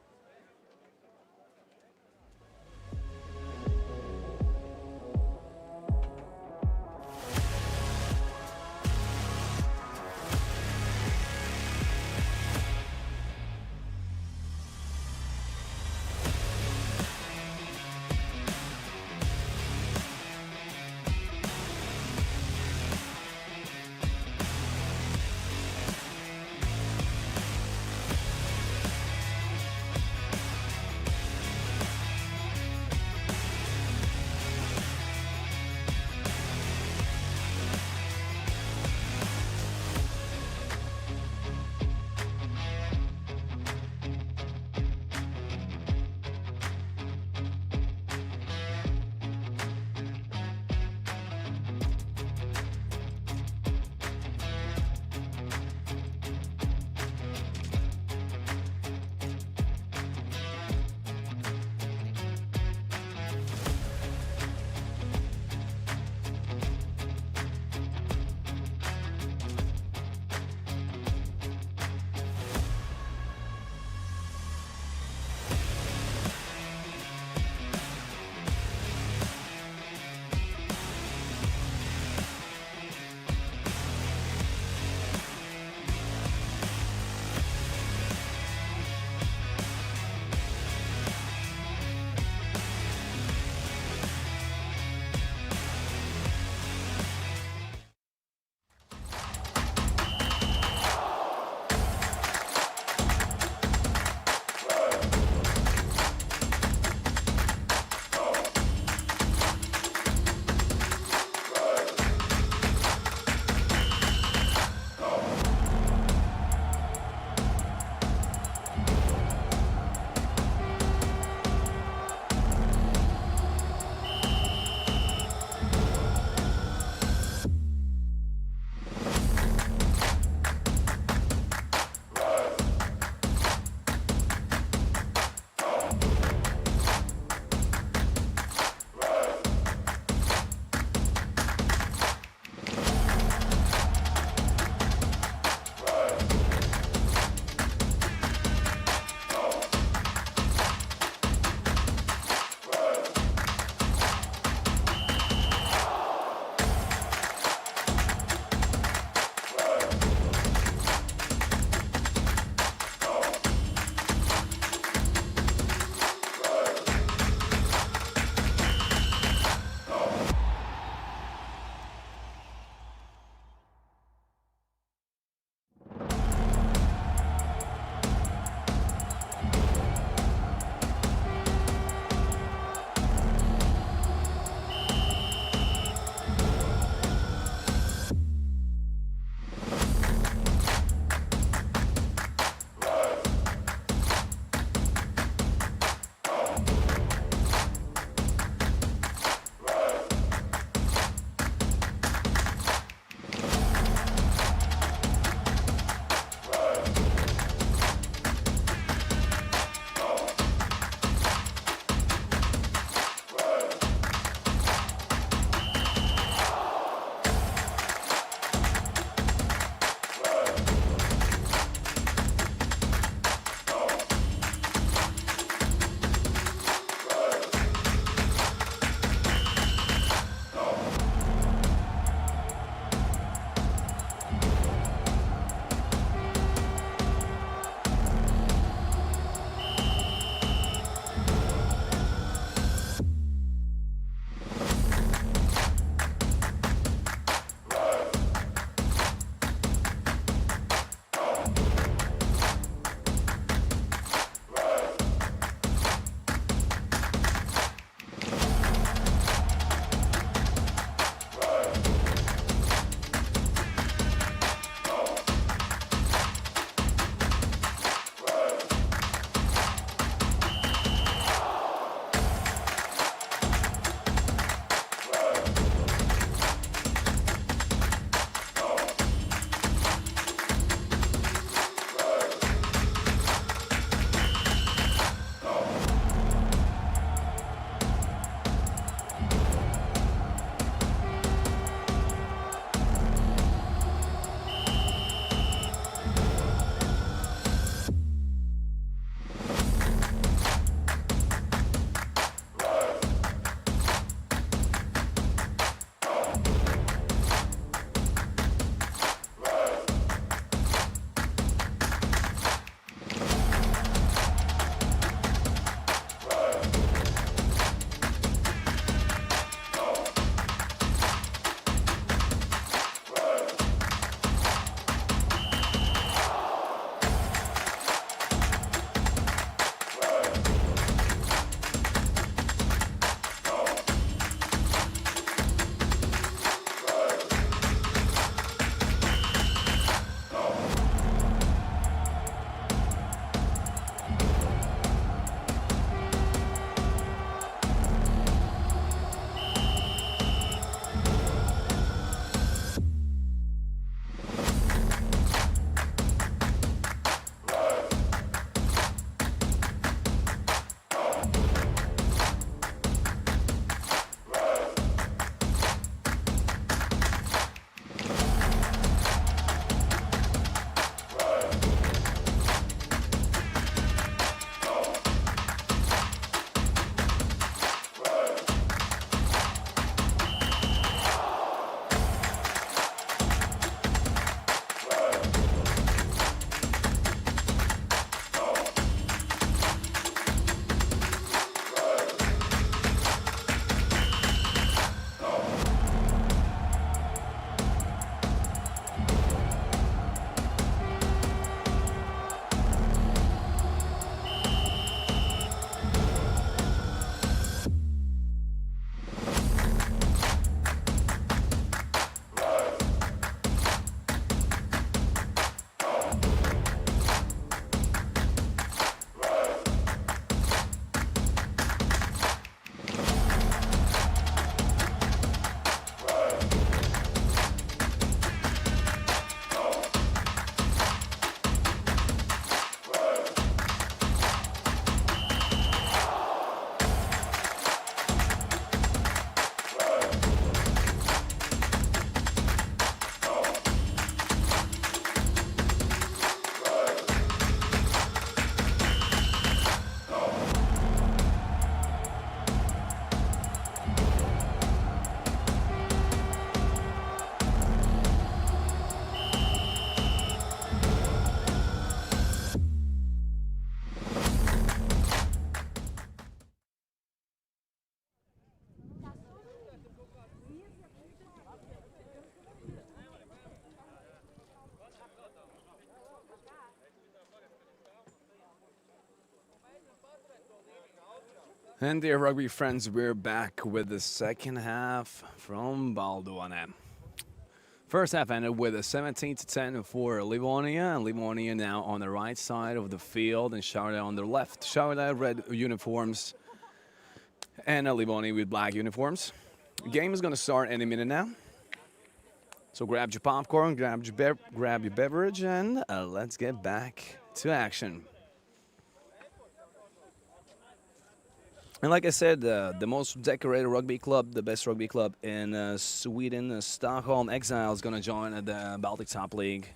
And dear rugby friends, we're back with the second half from Baldone. First half ended with a 17-10 for Livonia, and Livonia now on the right side of the field and Šiauliai on the left. Šiauliai red uniforms and Livonia with black uniforms. The game is going to start any minute now. So grab your popcorn, grab your beverage, and let's get back to action. And like I said, the most decorated rugby club, the best rugby club in Sweden, Stockholm Exile, is going to join the Baltic Top League.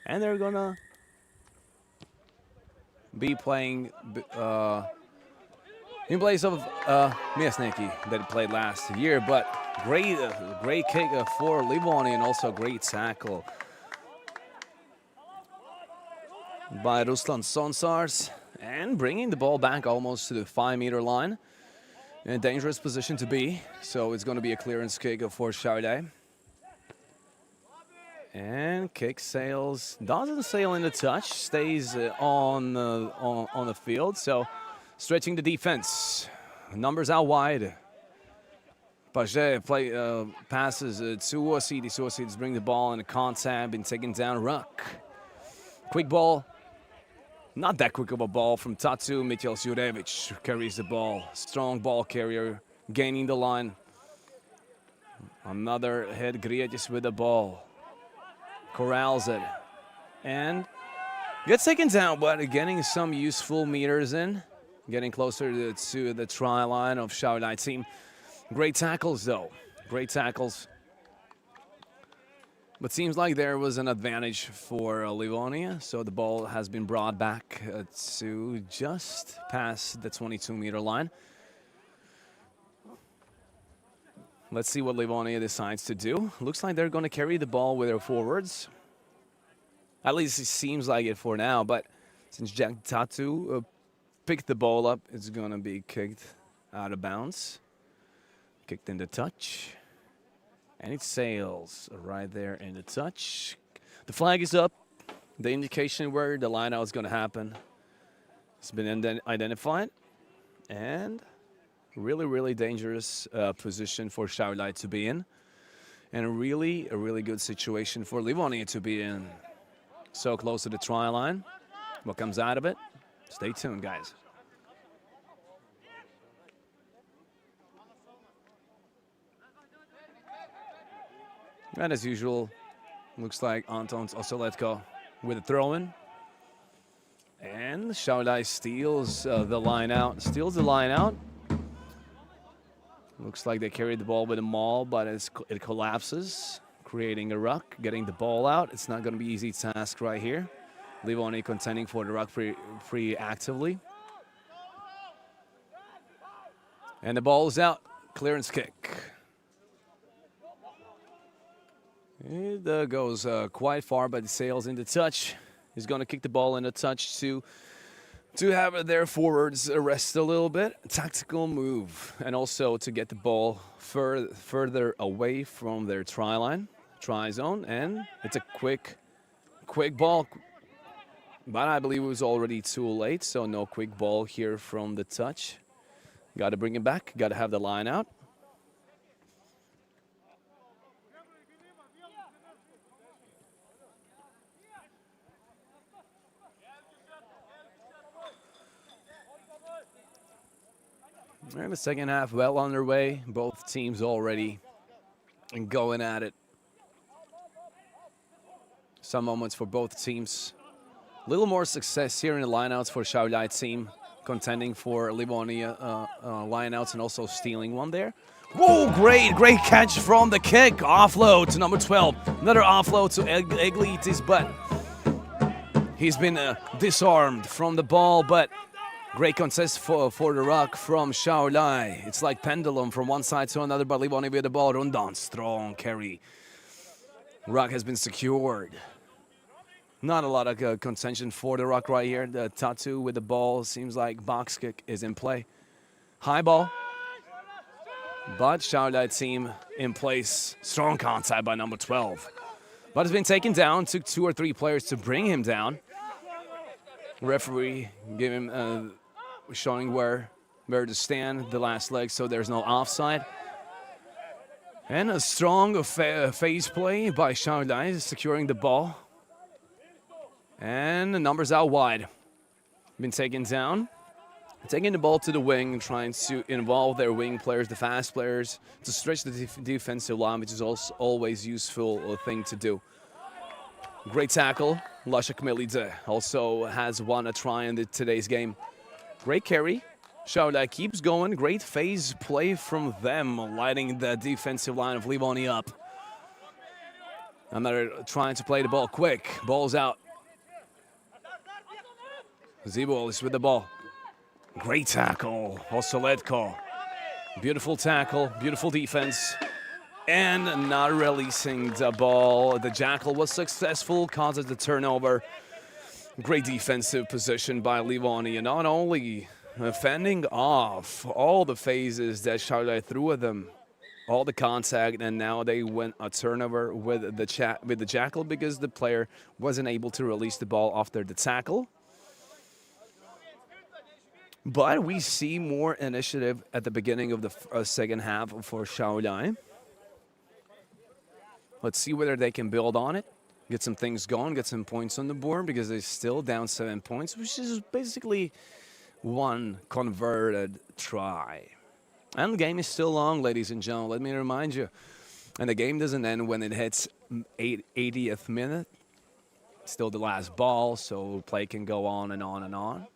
And they're going to be playing in place of Miesniki that played last year. But great kick for Livonia and also great tackle by Ruslan Sonsars. And bringing the ball back almost to the 5-meter line. In a dangerous position to be. So it's going to be a clearance kick for Šiauliai. And kick sails. Doesn't sail in the touch. Stays on the field. So stretching the defense. Numbers out wide. Paget passes to Suosidis. Suosidis bring the ball in a contact. Been taken down. Ruck. Quick ball. Not that quick of a ball from Tatu. Mitjel Jurevich carries the ball. Strong ball carrier, gaining the line. Another head, Griedis with the ball. Corrals it. And gets taken down, but getting some useful meters in. Getting closer to the try line of Šiauliai team. Great tackles, though. Great tackles. But seems like there was an advantage for Livonia, so the ball has been brought back to just past the 22-meter line. Let's see what Livonia decides to do. Looks like they're going to carry the ball with their forwards. At least it seems like it for now, but since Jack Tatu picked the ball up, it's going to be kicked out of bounds. Kicked into touch. And it sails right there in the touch. The flag is up. The indication where the line-out is going to happen has been identified. And really, really dangerous position for Šiauliai to be in. And a really good situation for Livonia to be in. So close to the try line. What comes out of it? Stay tuned, guys. And as usual, looks like Anton Osoletko with a throw-in. And Šiauliai steals the line out. Looks like they carried the ball with a maul, but it collapses, creating a ruck, getting the ball out. It's not going to be an easy task right here. Livonia contending for the ruck free actively. And the ball is out. Clearance kick. It goes quite far, but it sails into touch. He's going to kick the ball into touch to have their forwards rest a little bit. Tactical move. And also to get the ball further away from their try line, try zone. And it's a quick ball. But I believe it was already too late, so no quick ball here from the touch. Got to bring it back. Got to have the line out. And the second half well underway. Both teams already going at it. Some moments for both teams. A little more success here in the lineouts for Šiauliai team, contending for Livonia lineouts and also stealing one there. Whoa, great catch from the kick. Offload to number 12. Another offload to Eglitis, but he's been disarmed from the ball, but great contest for the ruck from Šiauliai. It's like pendulum from one side to another, but Livonia with the ball. Rundan, strong carry. Ruck has been secured. Not a lot of contention for the ruck right here. The Tatu with the ball. Seems like box kick is in play. High ball. But Šiauliai team in place. Strong contact by number 12. But it's been taken down. Took 2 or 3 players to bring him down. Referee gave him showing where where to stand the last leg, so there's no offside. And a strong phase play by Šiauliai, securing the ball. And the numbers out wide. Been taken down. Taking the ball to the wing, trying to involve their wing players, the fast players, to stretch the defensive line, which is also always useful thing to do. Great tackle. Leszek Melidze also has won a try in today's game. Great carry. Šiauliai keeps going. Great phase play from them, lighting the defensive line of Livonia up. Another trying to play the ball quick. Ball's out. Zibol is with the ball. Great tackle. Also Letko. Beautiful tackle. Beautiful defense. And not releasing the ball. The Jackal was successful, causes the turnover. Great defensive position by Livonia. Not only fending off all the phases that Šiauliai threw at them, all the contact, and now they win a turnover with the Jackal because the player wasn't able to release the ball after the tackle. But we see more initiative at the beginning of the second half for Šiauliai. Let's see whether they can build on it, get some things going, get some points on the board, because they're still down 7 points, which is basically one converted try. And the game is still long, ladies and gentlemen. Let me remind you. And the game doesn't end when it hits 80th minute. Still the last ball, so play can go on and on and on.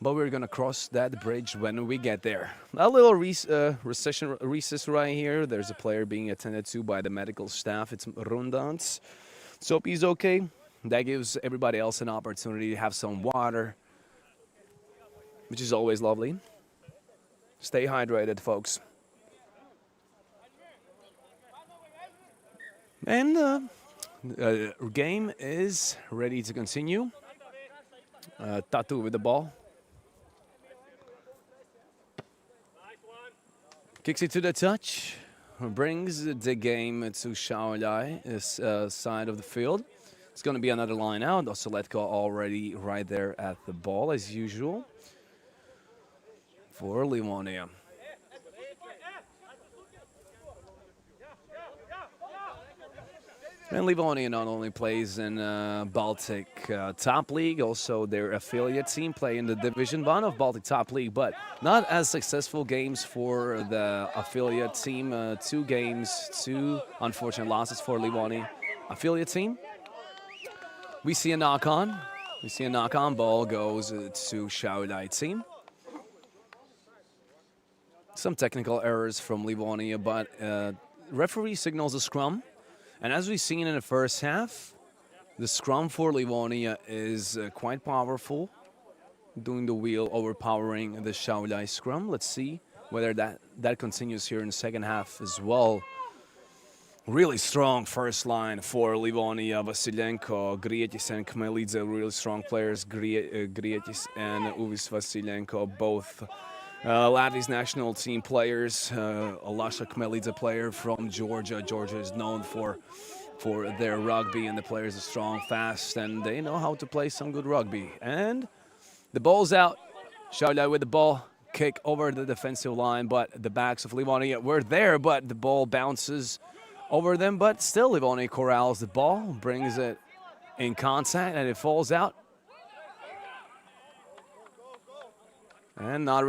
But we're going to cross that bridge when we get there. A little recess right here. There's a player being attended to by the medical staff. It's Rundans. So he's okay. That gives everybody else an opportunity to have some water, which is always lovely. Stay hydrated, folks. And the game is ready to continue. Tatu with the ball. Kicks it to the touch, brings the game to Šiauliai side of the field. It's going to be another line out. Also, Letko already right there at the ball, as usual, for Livonia. And Livonia not only plays in Baltic Top League, also their affiliate team play in the Division 1 of Baltic Top League, but not as successful games for the affiliate team. 2 games, 2 unfortunate losses for Livonia affiliate team. We see a knock-on. Ball goes to Šiauliai team. Some technical errors from Livonia, but referee signals a scrum. And as we've seen in the first half, the scrum for Livonia is quite powerful, doing the wheel, overpowering the Šiauliai scrum. Let's see whether that continues here in the second half as well. Really strong first line for Livonia. Vasilenko, Grietis and Kmelidze, really strong players. Grietis and Uvis Vasilenko, both Latvia's national team players. Leszek Melidze, player from Georgia. Georgia is known for their rugby, and the players are strong, fast, and they know how to play some good rugby. And the ball's out. Šiauliai with the ball. Kick over the defensive line, but the backs of Livonia were there, but the ball bounces over them. But still, Livonia corrals the ball, brings it in contact, and it falls out. And not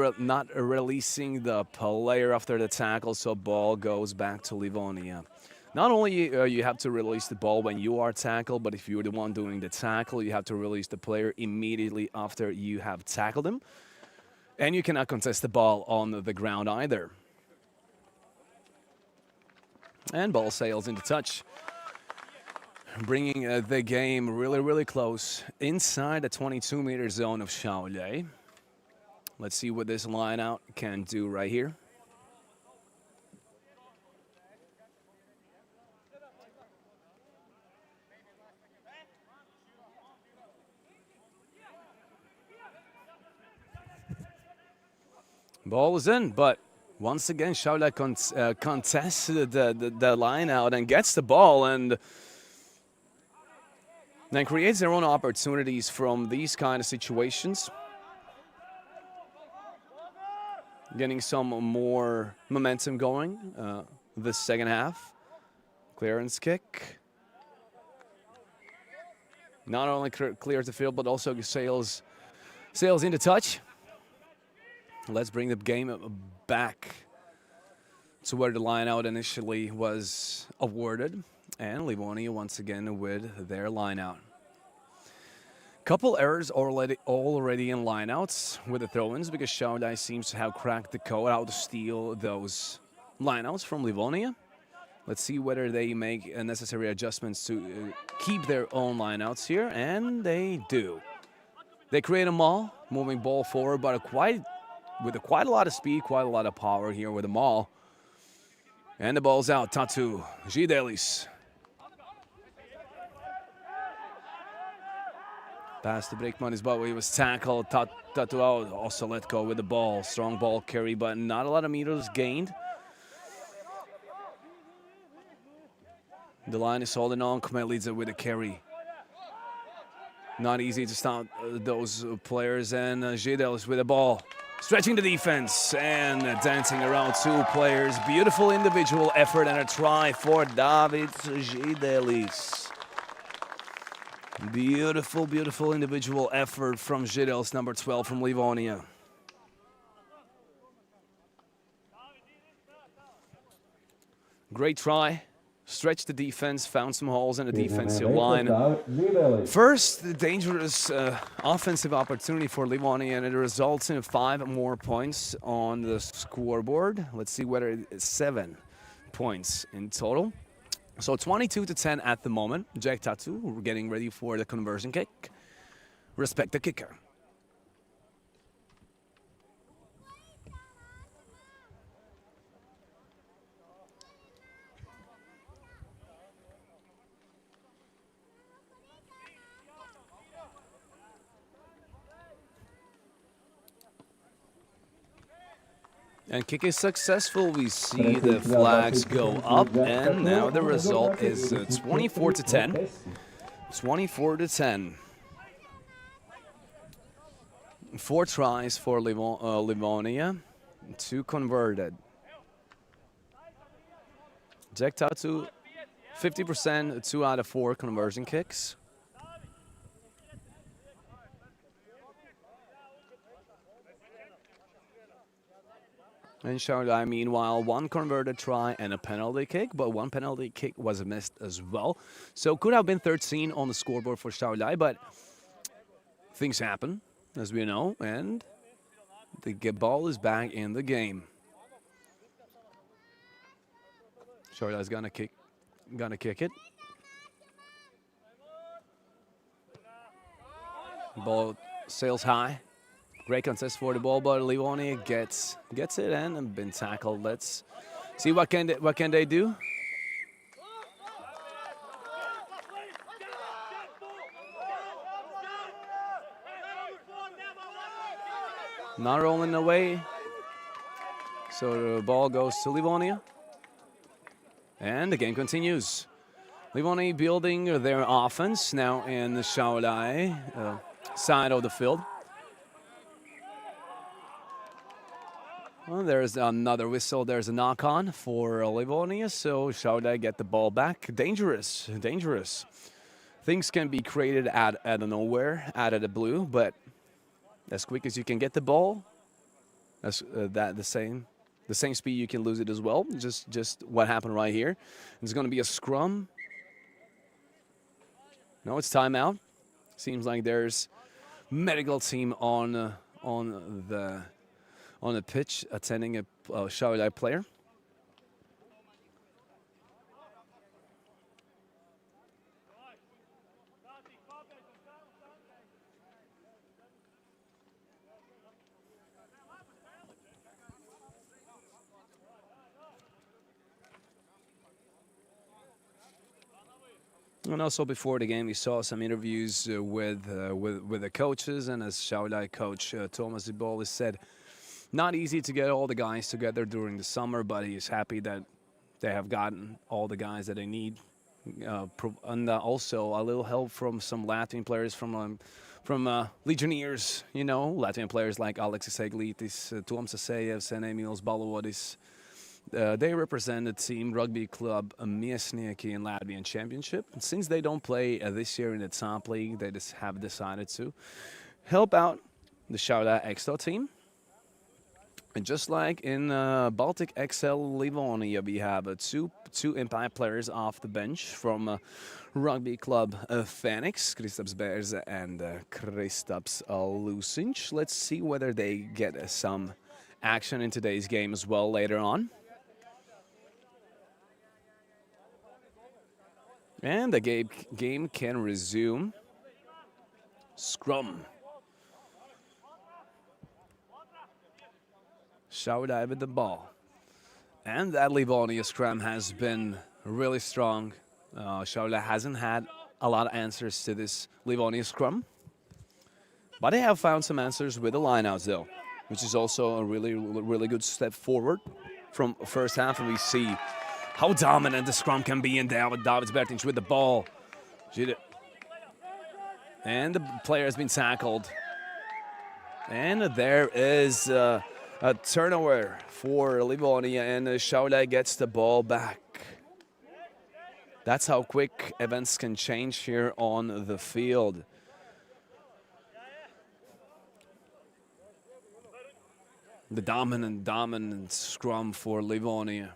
releasing the player after the tackle, so ball goes back to Livonia. Not only you have to release the ball when you are tackled, but if you're the one doing the tackle, you have to release the player immediately after you have tackled him. And you cannot contest the ball on the ground either. And ball sails into touch, bringing the game really, really close inside the 22-meter zone of Šiauliai. Let's see what this line out can do right here. Ball is in, but once again, Šiauliai contests the line out and gets the ball, and then creates their own opportunities from these kind of situations. getting some more momentum going this second half. Clearance kick. Not only clears the field, but also sails into touch. Let's bring the game back to where the line out initially was awarded. And Livonia once again with their line out. Couple errors already in lineouts with the throw-ins because Šiauliai seems to have cracked the code how to steal those lineouts from Livonia. Let's see whether they make necessary adjustments to keep their own lineouts here, and they do. They create a maul, moving ball forward, but with quite a lot of speed, quite a lot of power here with the maul. And the ball's out. Tatu Židelis. Pass to Brickmanis, but he was tackled. Tatu out. Also let go with the ball. Strong ball carry, but not a lot of meters gained. The line is holding on. Kmelidze with a carry. Not easy to stop those players. And Židelis with the ball. Stretching the defense and dancing around two players. Beautiful individual effort and a try for David Židelis. Beautiful, beautiful individual effort from Židelis, number 12 from Livonia. Great try. Stretched the defense, found some holes in the defensive line. First, dangerous offensive opportunity for Livonia, and it results in 5 more points on the scoreboard. Let's see whether it's 7 points in total. So 22-10 at the moment. Jack Tatu, we're getting ready for the conversion kick. Respect the kicker. And kick is successful. We see the flags go up, and now the result is 24-10. 24-10. 4 tries for Livonia, 2 converted. Jack Tatu, 50%, 2 out of 4 conversion kicks. And Šiauliai, meanwhile, 1 converted try and a penalty kick, but 1 penalty kick was missed as well. So could have been 13 on the scoreboard for Šiauliai, but things happen, as we know, and the ball is back in the game. Šiauliai's gonna kick it. Ball sails high. Great contest for the ball, but Livonia gets it and been tackled. Let's see what can they do. Not rolling away. So the ball goes to Livonia. And the game continues. Livonia building their offense now in the Šiauliai side of the field. Well, there's another whistle. There's a knock-on for Livonia, so Šiauliai get the ball back. Dangerous, dangerous. Things can be created out of nowhere, out of the blue, but as quick as you can get the ball, that's the same speed you can lose it as well. Just what happened right here. It's going to be a scrum. No, it's timeout. Seems like there's medical team on the pitch attending a Šiauliai player. And also before the game, we saw some interviews with the coaches, and as Šiauliai coach Tomas Zibolis said, not easy to get all the guys together during the summer, but he's happy that they have gotten all the guys that they need. And also a little help from some Latvian players from Legionnaires, you know, Latvian players like Aleksis Eglītis, Toms Asējevs, and Emīls Balodis. They represent the team Rugby Club Miesnieki in Latvian Championship. And since they don't play this year in the Top League, they just have decided to help out the Šiauliai-Exto team. And just like in Baltic XL-Livonia, we have two impact players off the bench from Rugby Club Phoenix, Kristaps Bērze and Kristaps Lusiņš. Let's see whether they get some action in today's game as well later on. And the game can resume. Scrum. Šiauliai with the ball. And that Livonia scrum has been really strong. Šiauliai hasn't had a lot of answers to this Livonia scrum. But they have found some answers with the lineouts though, which is also a really good step forward from first half. And we see how dominant the scrum can be in there with Davids Bertiņš with the ball. And the player has been tackled. And there is a turnover for Livonia, and Šiauliai gets the ball back. That's how quick events can change here on the field. The dominant scrum for Livonia.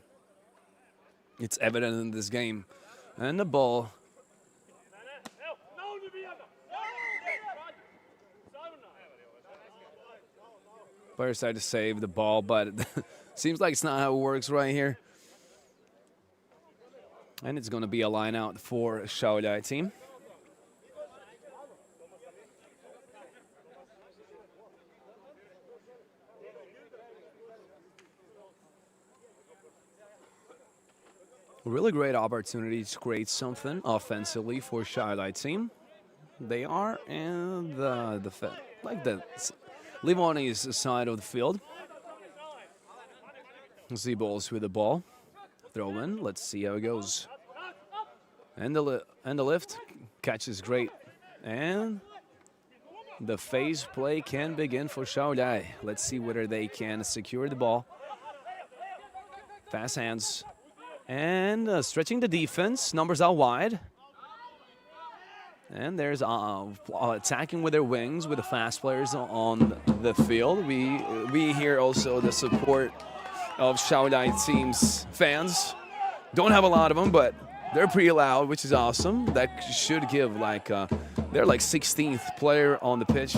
It's evident in this game. And the ball. Players try to save the ball, but it seems like it's not how it works right here. And it's going to be a line out for Šiauliai team. Really great opportunity to create something offensively for Šiauliai team. They are in the Livonia's side of the field. Z-Balls with the ball. Throw in. Let's see how it goes. And the lift. Catch is great. And the phase play can begin for Šiauliai. Let's see whether they can secure the ball. Fast hands. And stretching the defense. Numbers out wide. And there's attacking with their wings with the fast players on the field. We hear also the support of Šiauliai team's fans. Don't have a lot of them, but they're pretty loud, which is awesome. That should give they're like 16th player on the pitch.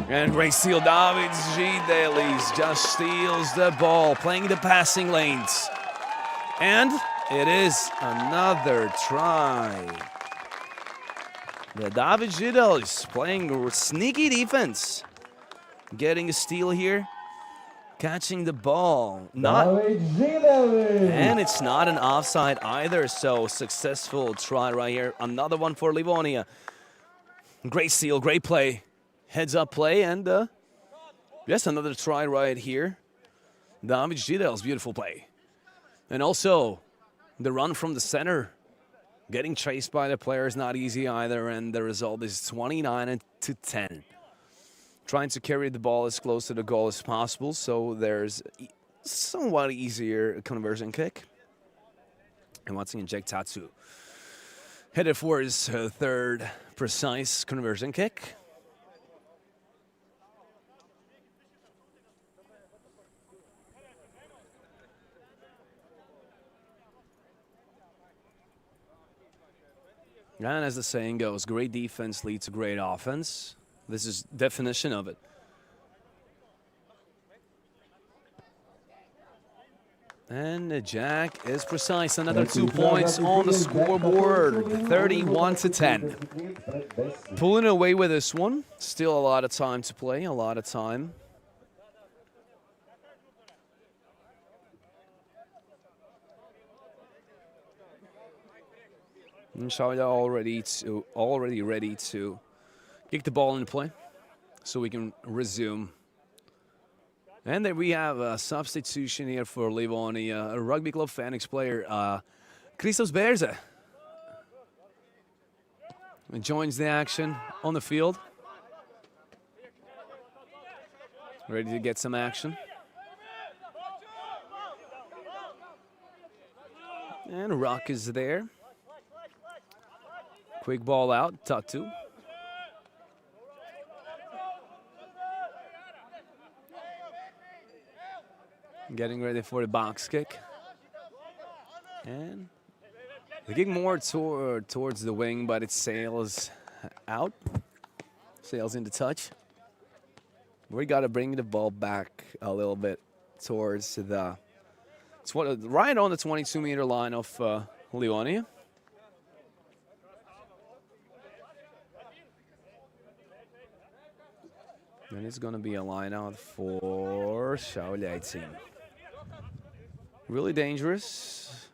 And great steal, Davids Žīdelis just steals the ball, playing the passing lanes. And it is another try. The Davids Žīdelis playing sneaky defense. Getting a steal here. Catching the ball. And it's not an offside either, so successful try right here. Another one for Livonia. Great steal, great play. Heads up play, and yes, another try right here. Davids Žīdelis, beautiful play. And also, the run from the center. Getting chased by the player is not easy either, and the result is 29-10. Trying to carry the ball as close to the goal as possible, so there's somewhat easier conversion kick. And once again, Jack Tatsu headed for his third precise conversion kick. And as the saying goes, great defense leads to great offense. This is definition of it. And Jack is precise. Another 2 points on the scoreboard. 31-10. Pulling away with this one. Still a lot of time to play. A lot of time. And Šiauliai already ready to kick the ball into play, so we can resume. And then we have a substitution here for Livonia, a Rugby Club Phoenix player, Kristaps Bērze. joins the action on the field. Ready to get some action. And Rock is there. Quick ball out, Tatu. Getting ready for the box kick. And the kick more towards the wing, but it sails out. Sails into touch. We got to bring the ball back a little bit towards the... It's right on the 22-meter line of Livonia. And it's going to be a line out for Šiauliai team. Really dangerous.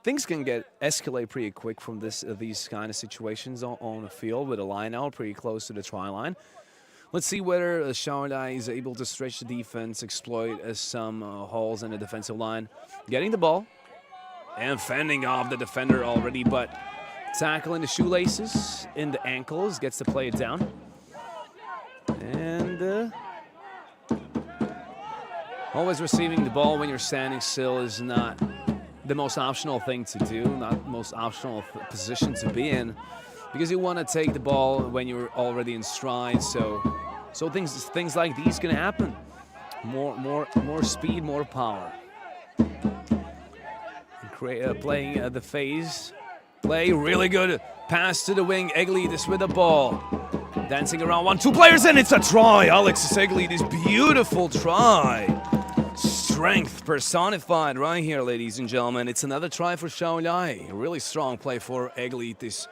Things can escalate pretty quick from these kind of situations on the field with a line out pretty close to the try line. Let's see whether Šiauliai is able to stretch the defense, exploit some holes in the defensive line. Getting the ball and fending off the defender already, but tackling the shoelaces in the ankles, gets to play it down. And always receiving the ball when you're standing still is not the most optional thing to do, not the most optional position to be in, because you want to take the ball when you're already in stride. So things like these can happen. More speed, more power. Playing the phase. Play really good. Pass to the wing. Eglidis with the ball. Dancing around 1-2 players, and it's a try. Alexis Eglidis, beautiful try. Strength personified right here, ladies and gentlemen. It's another try for Šiauliai. Really strong play for Eglidis.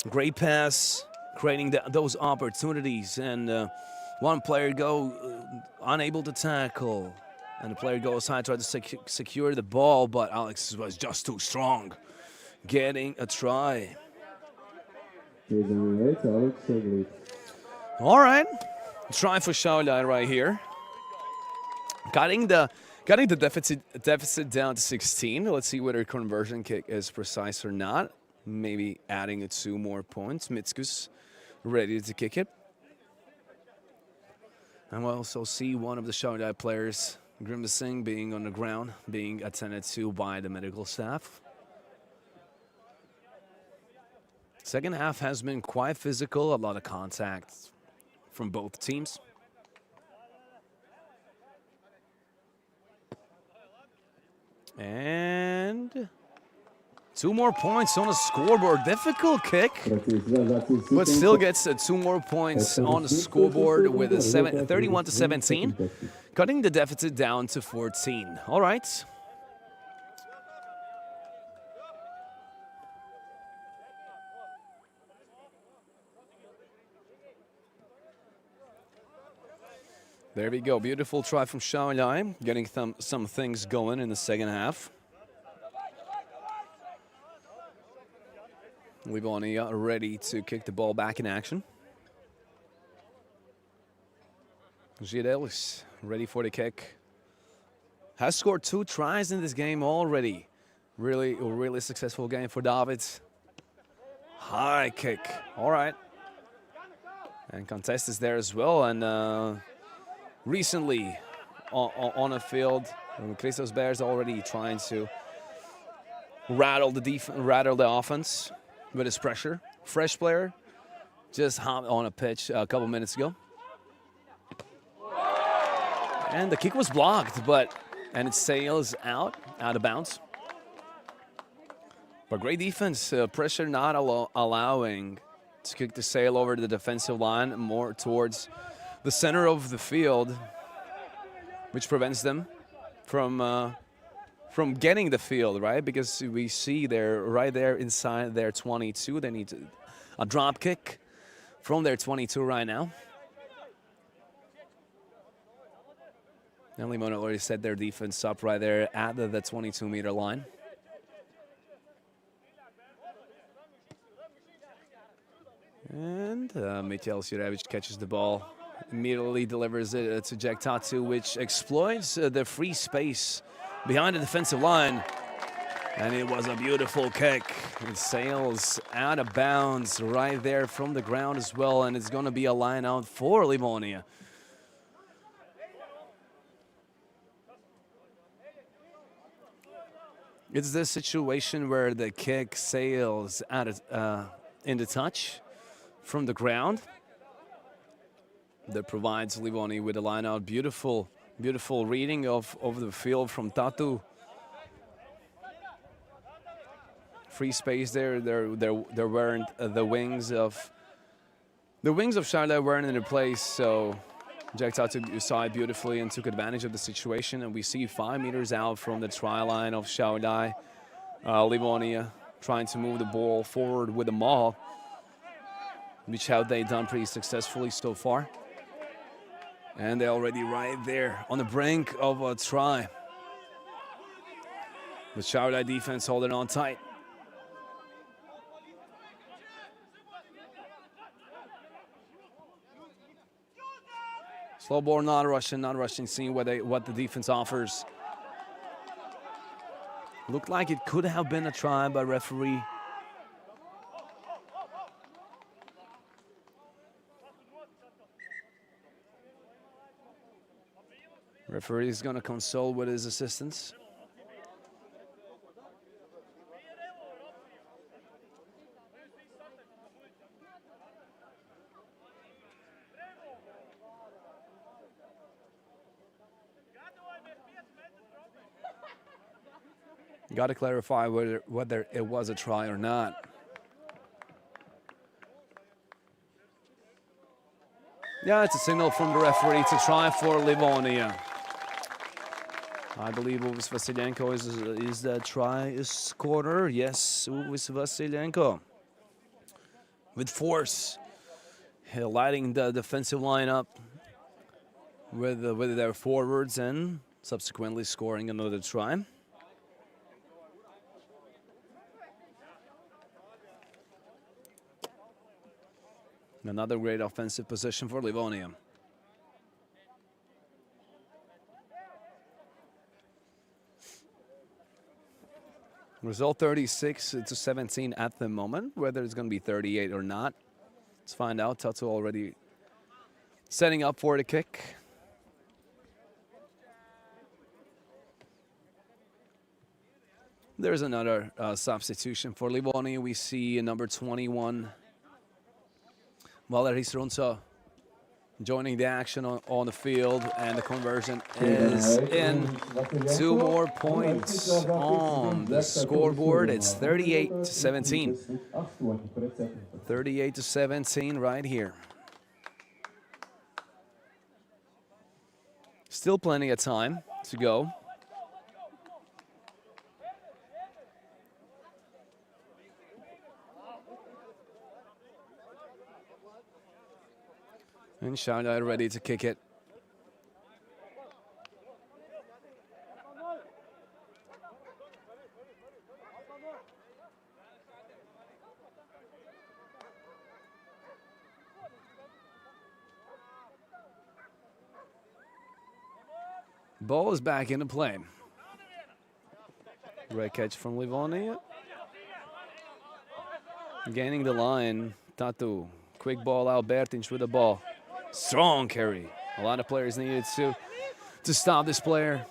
Great pass, creating those opportunities, and one player unable to tackle, and the player goes high, tried to secure the ball, but Alex was just too strong, getting a try. All right, try for Šiauliai right here. Cutting the deficit down to 16. Let's see whether conversion kick is precise or not. Maybe adding 2 more points. Mitskus ready to kick it. And we'll also see one of the Šiauliai players grimacing, being on the ground, being attended to by the medical staff. Second half has been quite physical, a lot of contact from both teams. And 2 more points on the scoreboard. Difficult kick, but still gets 2 more points on the scoreboard with a 31-17, cutting the deficit down to 14. All right. There we go. Beautiful try from Šiauliai, getting some things going in the second half. Livonia ready to kick the ball back in action. Žiedelis ready for the kick. Has scored 2 tries in this game already. Really successful game for Davids. High kick. All right. And contest is there as well. And recently on a field, Christos Bears already trying to rattle the offense with his pressure. Fresh player, just hopped on a pitch a couple minutes ago. And the kick was blocked, and it sails out of bounds. But great defense, pressure not allowing to kick the sail over to the defensive line, more towards the center of the field, which prevents them from getting the field, right? Because we see they're right there inside their 22. They need a drop kick from their 22 right now. And Livonia already set their defense up right there at the 22-meter line. And Mikael Jurevich catches the ball, immediately delivers it to Jack Tatu, which exploits the free space behind the defensive line. And it was a beautiful kick. It sails out of bounds right there from the ground as well, and it's going to be a line out for Livonia. It's this situation where the kick sails out of, into touch from the ground. That provides Livonia with a line out. Beautiful, beautiful reading of the field from Tatu. Free space there. There weren't the wings of Šiauliai weren't in their place, so Jack Tatu saw it beautifully and took advantage of the situation. And we see 5 meters out from the try line of Šiauliai, Livonia trying to move the ball forward with the maul, which have they done pretty successfully so far. And they're already right there on the brink of a try. The Šiauliai defense holding on tight. Slow ball, not rushing, seeing what the defense offers. Looked like it could have been a try by referee. Referee is going to consult with his assistants. Got to clarify whether it was a try or not. Yeah, it's a signal from the referee to try for Livonia. I believe Uvis Vasilenko is the try scorer. Yes, Uvis Vasilenko. With force, lighting the defensive lineup with their forwards and subsequently scoring another try. Another great offensive position for Livonia. Result 36-17 at the moment. Whether it's going to be 38 or not, let's find out. Tatu already setting up for the kick. There's another substitution for Livonia. We see number 21. Valeri Srunca joining the action on the field, and the conversion is in. 2 more points on the scoreboard. It's 38-17. 38-17 right here. Still plenty of time to go. And Šiauliai ready to kick it. Ball is back into play. Great catch from Livonia. Gaining the line, Tatu. Quick ball out, Bertinch with the ball. Strong carry. A lot of players needed to stop this player.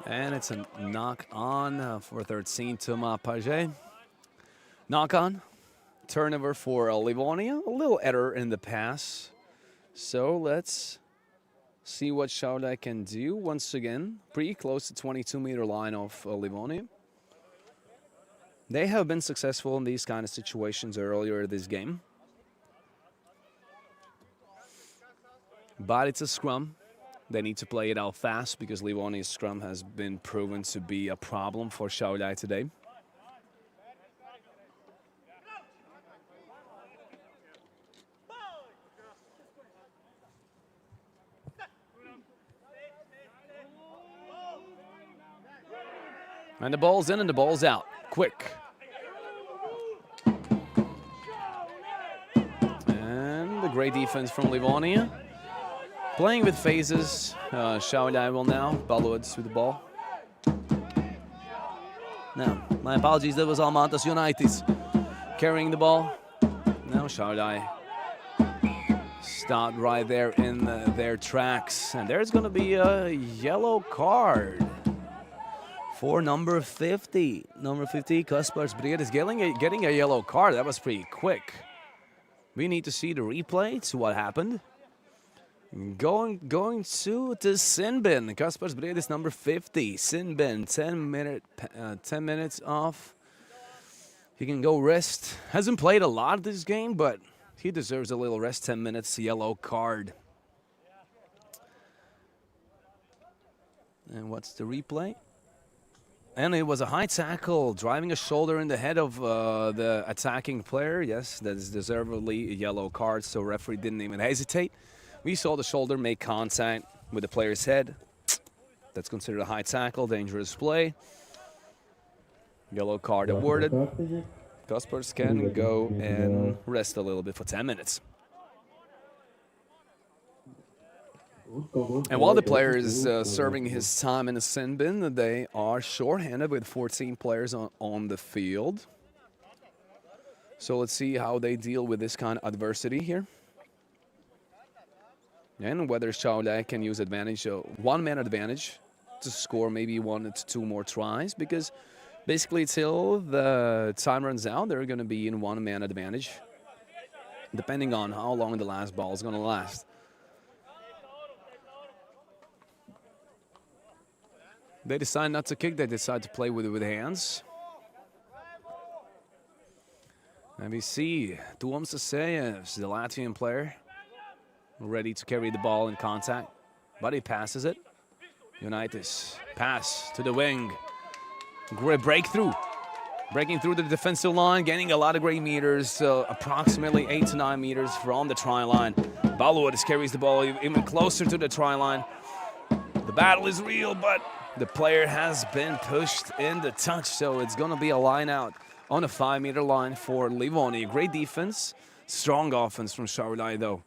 And it's a knock on for 13 Thomas Paget. Knock on. Turnover for Livonia. A little error in the pass. So let's see what Šiauliai can do. Once again, pretty close to 22-meter line of Livonia. They have been successful in these kind of situations earlier this game. But it's a scrum. They need to play it out fast because Livonia's scrum has been proven to be a problem for Šiauliai today. And the ball's in and the ball's out. Quick. And the great defense from Livonia. Playing with phases. Šiauliai will now. Baldone with the ball. No, my apologies, that was Almantas Unitas carrying the ball. Now Šiauliai start right there in their tracks. And there's going to be a yellow card for number 50. Number 50, Kaspars Briedis getting a yellow card. That was pretty quick. We need to see the replay to what happened. Going to sin bin. Kaspars Briedis, number 50. Sin bin, 10 minutes off. He can go rest. Hasn't played a lot this game, but he deserves a little rest. 10 minutes, yellow card. And what's the replay? And it was a high tackle, driving a shoulder in the head of the attacking player. Yes, that is deservedly a yellow card, so referee didn't even hesitate. We saw the shoulder make contact with the player's head. That's considered a high tackle, dangerous play. Yellow card awarded. Kaspars can go and rest a little bit for 10 minutes. And while the player is serving his time in the sin bin, they are shorthanded with 14 players on the field. So let's see how they deal with this kind of adversity here. And whether Šiauliai can use advantage, one-man advantage, to score maybe 1 to 2 more tries, because basically till the time runs out, they're going to be in one-man advantage, depending on how long the last ball is going to last. They decide not to kick, they decide to play with hands. And we see Tuomas Asejevs, the Latvian player, ready to carry the ball in contact, but he passes it. Unitas pass to the wing. Great breakthrough. Breaking through the defensive line, gaining a lot of great meters, approximately 8 to 9 meters from the try line. Baldone carries the ball even closer to the try line. The battle is real, but the player has been pushed in the touch, so it's going to be a line out on a 5-meter line for Livonia. Great defense, strong offense from Šiauliai, though.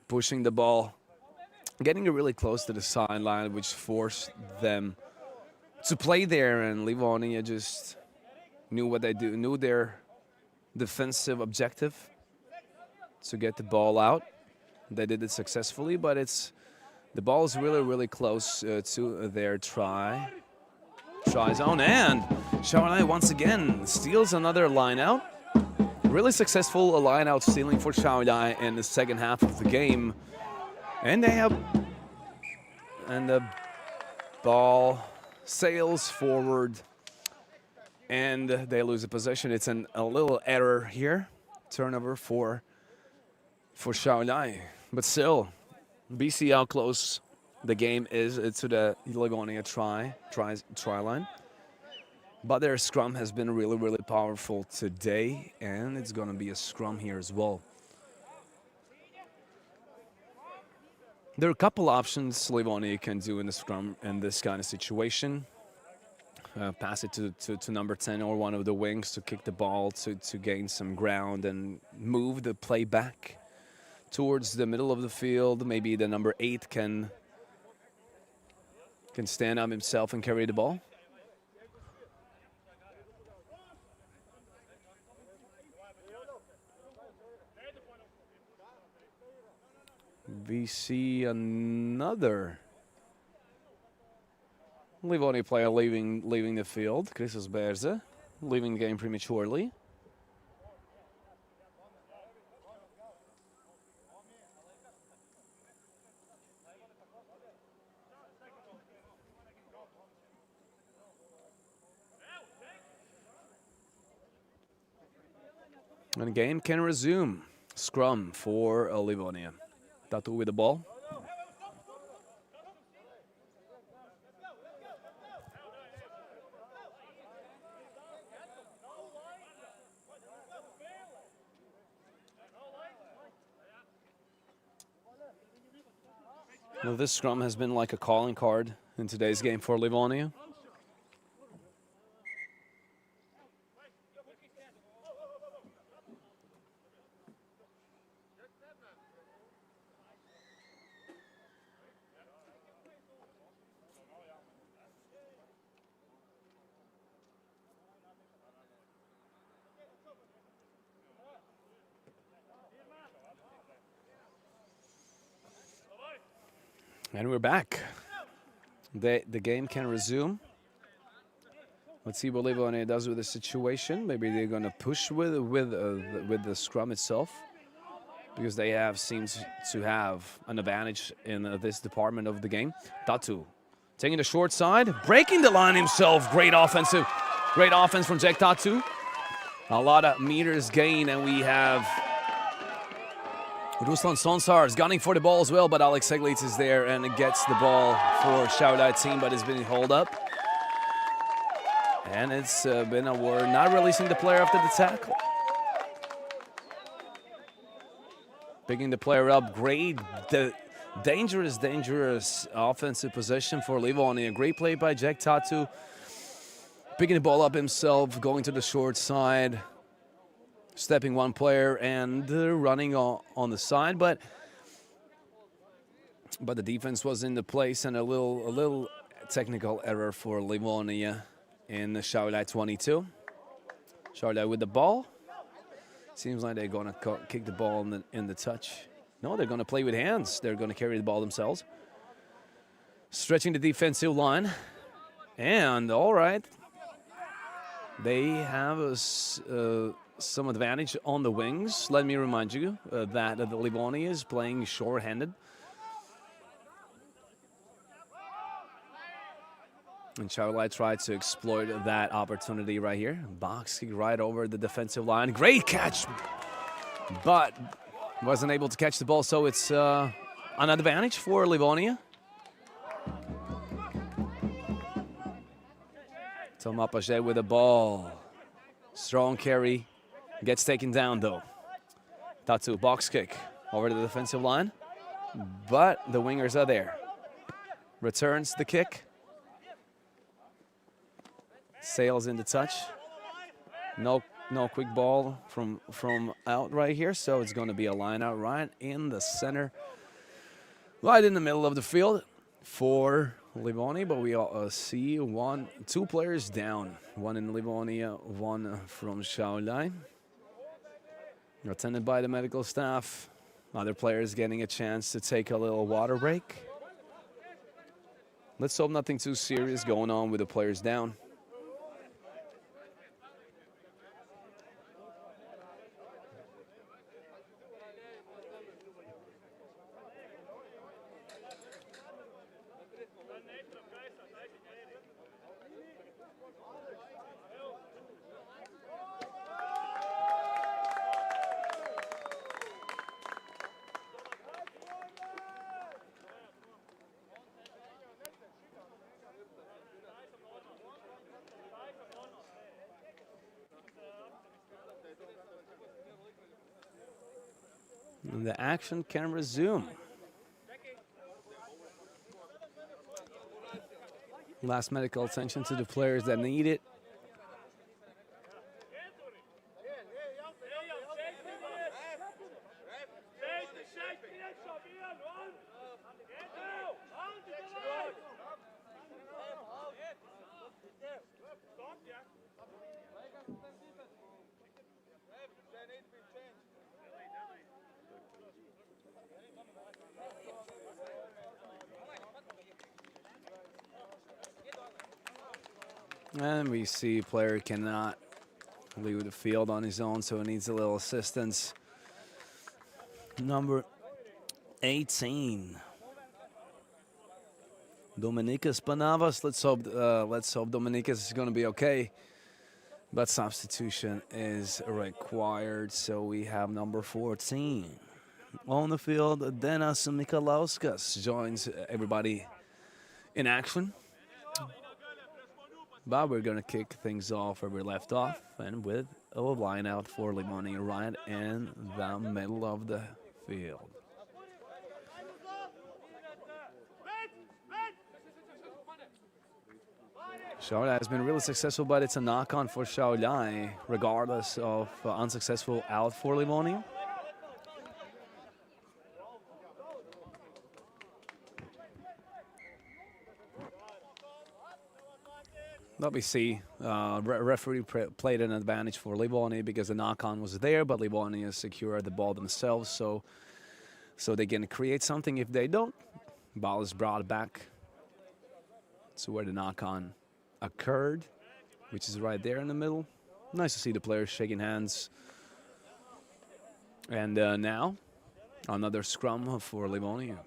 Pushing the ball, getting it really close to the sideline, which forced them to play there, and Livonia just knew what they do, knew their defensive objective to get the ball out. They did it successfully, but the ball is really, really close to their try zone, and Šiauliai once again steals another line out. Really successful line out stealing for Šiauliai in the second half of the game, and the ball sails forward, and they lose the possession. It's a little error here, turnover for Šiauliai, but still, we see how close the game is to the Livonia try line. But their scrum has been really, really powerful today, and it's going to be a scrum here as well. There are a couple options Livonia can do in the scrum in this kind of situation. Pass it to number 10 or one of the wings to kick the ball to gain some ground and move the play back towards the middle of the field. Maybe the number 8 can stand up himself and carry the ball. We see another Livonia player leaving the field. Kristus Berze leaving the game prematurely. And the game can resume. Scrum for Livonia. Tatu with the ball. Well, this scrum has been like a calling card in today's game for Livonia. And we're back. The game can resume. Let's see what Livonia does with the situation. Maybe they're going to push with the scrum itself, because they seems to have an advantage in this department of the game. Tatu taking the short side, breaking the line himself. Great offense from Jack Tatu. A lot of meters gain, and we have Ruslan Sonsars gunning for the ball as well, but Alex Seglitz is there and it gets the ball for Šiauliai team, but it's been held up. And it's been a word not releasing the player after the tackle. Picking the player up, great, dangerous offensive possession for Livonia. Great play by Jack Tatu. Picking the ball up himself, going to the short side, stepping one player and running on the side, but the defense was in the place, and a little technical error for Livonia in the Šiauliai 22. Šiauliai with the ball. Seems like they're gonna kick the ball in the touch. No, they're gonna play with hands. They're gonna carry the ball themselves. Stretching the defensive line, and all right, they have some advantage on the wings. Let me remind you that the Livonia is playing short-handed. And Šiauliai tried to exploit that opportunity right here. Box kick right over the defensive line. Great catch, but wasn't able to catch the ball, so it's an advantage for Livonia. Thomas Paget with the ball. Strong carry. Gets taken down, though. Tatu, box kick over the defensive line, but the wingers are there. Returns the kick. Sails in the touch. No quick ball from out right here, so it's going to be a line out right in the center, right in the middle of the field for Livonia, but we see two players down. One in Livonia, one from Šiauliai. Attended by the medical staff. Other players getting a chance to take a little water break. Let's hope nothing too serious going on with the players down. And the action can resume. Last medical attention to the players that need it. And we see player cannot leave the field on his own, so he needs a little assistance. Number 18, Dominikas Panavas. Let's hope Dominikas is going to be okay. But substitution is required, so we have number 14 on the field. Denas Mikalauskas joins everybody in action. But we're going to kick things off where we left off, and with a line out for Livonia right in the middle of the field. Šiauliai has been really successful, but it's a knock-on for Šiauliai, regardless of unsuccessful out for Livonia. But we see referee played an advantage for Livonia because the knock-on was there, but Livonia secured the ball themselves, so they can create something. If they don't, Ball is brought back to where the knock-on occurred, which is right there in the middle. Nice to see the players shaking hands. And now, another scrum for Livonia.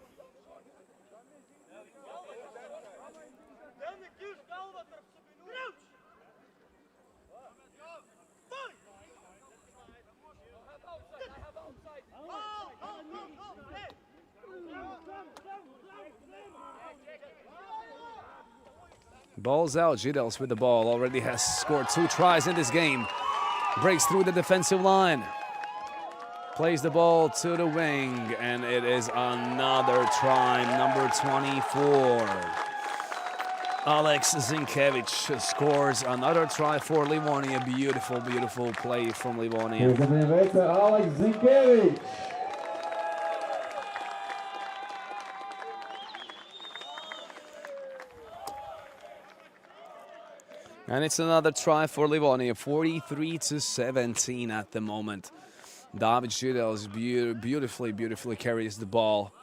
Ball's out. Židels with the ball. Already has scored 2 tries in this game. Breaks through the defensive line. Plays the ball to the wing. And it is another try. Number 24. Alex Zinkiewicz scores another try for Livonia. Beautiful, beautiful play from Livonia. Alex Zinkiewicz. And it's another try for Livonia, 43-17 at the moment. David Židels beautifully carries the ball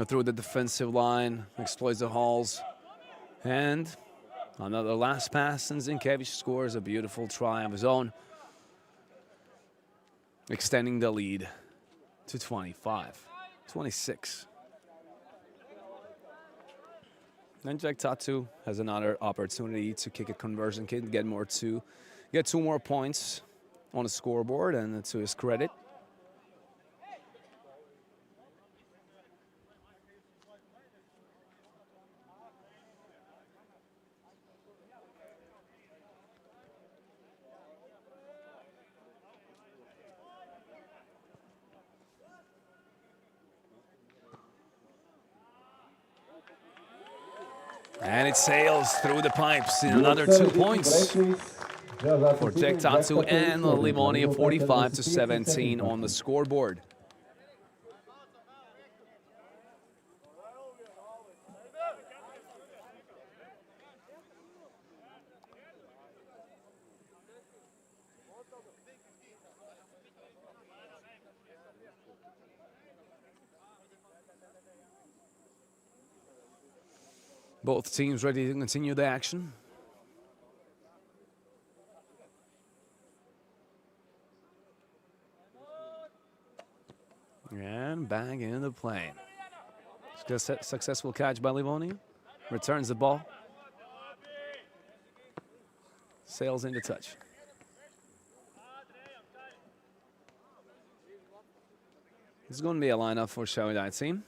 through the defensive line, exploits the hauls. And another last pass, and Zinkiewicz scores a beautiful try of his own, extending the lead to 25-26. And Jack Tatu has another opportunity to kick a conversion kick, get 2 more points on the scoreboard, and to his credit. And it sails through the pipes in another 2 points for Jack Tatu and Livonia, 45-17 on the scoreboard. Both teams ready to continue the action. And back into play. Successful catch by Livonia. Returns the ball. Sails into touch. This is going to be a lineup for Šiauliai team.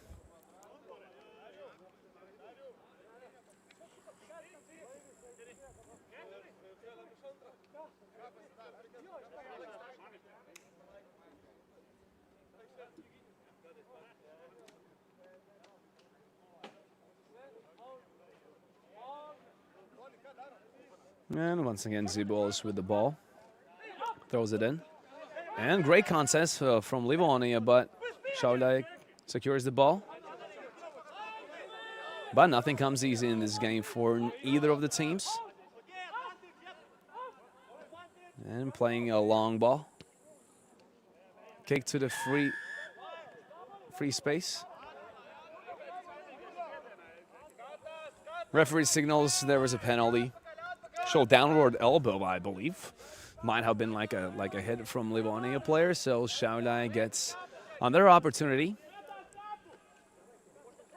And once again, Zibols with the ball. Throws it in. And great contest from Livonia, but Šiauliai secures the ball. But nothing comes easy in this game for either of the teams. And playing a long ball. Kick to the free space. Referee signals there was a penalty. Show downward elbow, I believe. Might have been like a hit from Livonia player, so Šiauliai gets another opportunity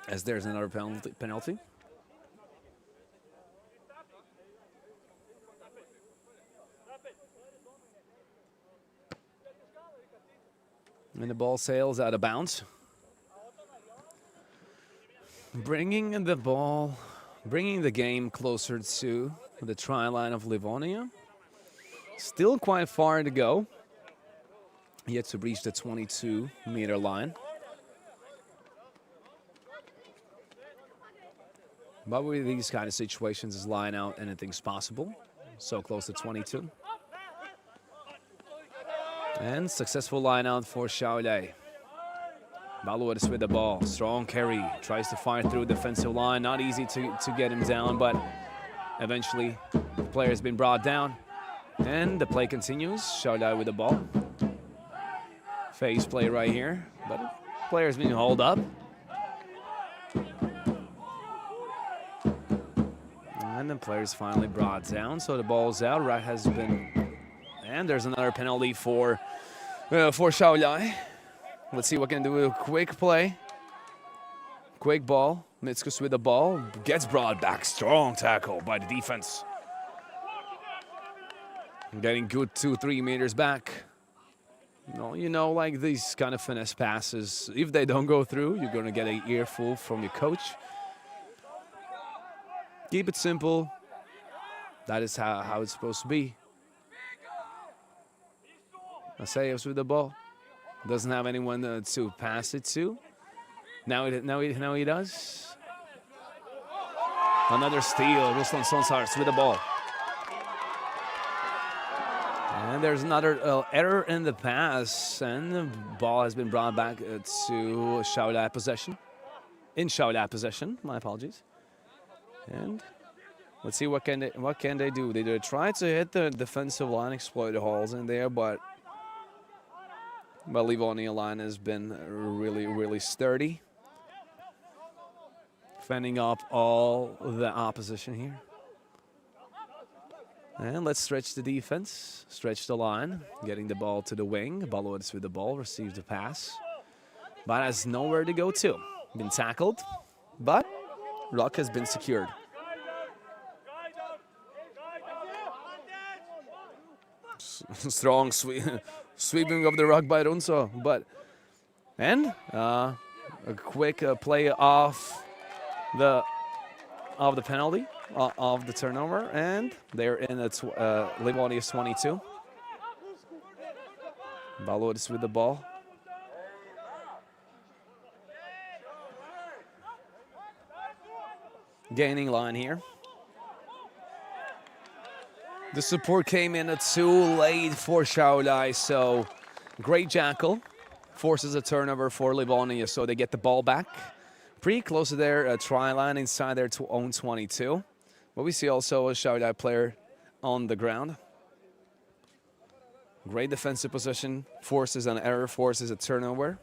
as there's another penalty. And the ball sails out of bounds. Bringing the game closer to the try line of Livonia. Still quite far to go. Yet to reach the 22-meter line. But with these kind of situations, is line out, anything's possible. So close to 22. And successful line out for Šiauliai. Balores with the ball. Strong carry. Tries to fire through defensive line. Not easy to get him down, but eventually the player has been brought down. And the play continues. Šiauliai with the ball. Phase play right here. But the player has been hauled up. And the player's finally brought down, so the ball's out. Right has been, and there's another penalty for Šiauliai. Let's see what can do. A quick play, quick ball. Mickus with the ball, gets brought back. Strong tackle by the defense. Getting good 2-3 meters back. No, you know, like these kind of finesse passes, if they don't go through, you're going to get an earful from your coach. Keep it simple. That is how it's supposed to be. Asayev's with the ball. Doesn't have anyone to pass it to. Now he does. Another steal. Ruslan Sonsars with the ball. And there's another error in the pass, and the ball has been brought back to Šiauliai possession. In Šiauliai possession, my apologies. And let's see what can they do. They try to hit the defensive line, exploit the holes in there, but Livonia line has been really sturdy, fending up all the opposition here. And let's stretch the defense, stretch the line, getting the ball to the wing. Baldone with the ball, receives the pass, but has nowhere to go to. Been tackled, but ruck has been secured. Strong sweeping of the ruck by Runso, and a quick play off the penalty. Of the turnover, and they're in Livonia's 22. Baldone with the ball. Gaining line here. The support came in too late for Šiauliai, so great jackal forces a turnover for Livonia, so they get the ball back. Pretty close to their try line inside their own 22. But we see also a Šiauliai player on the ground. Great defensive position, forces an error, forces a turnover.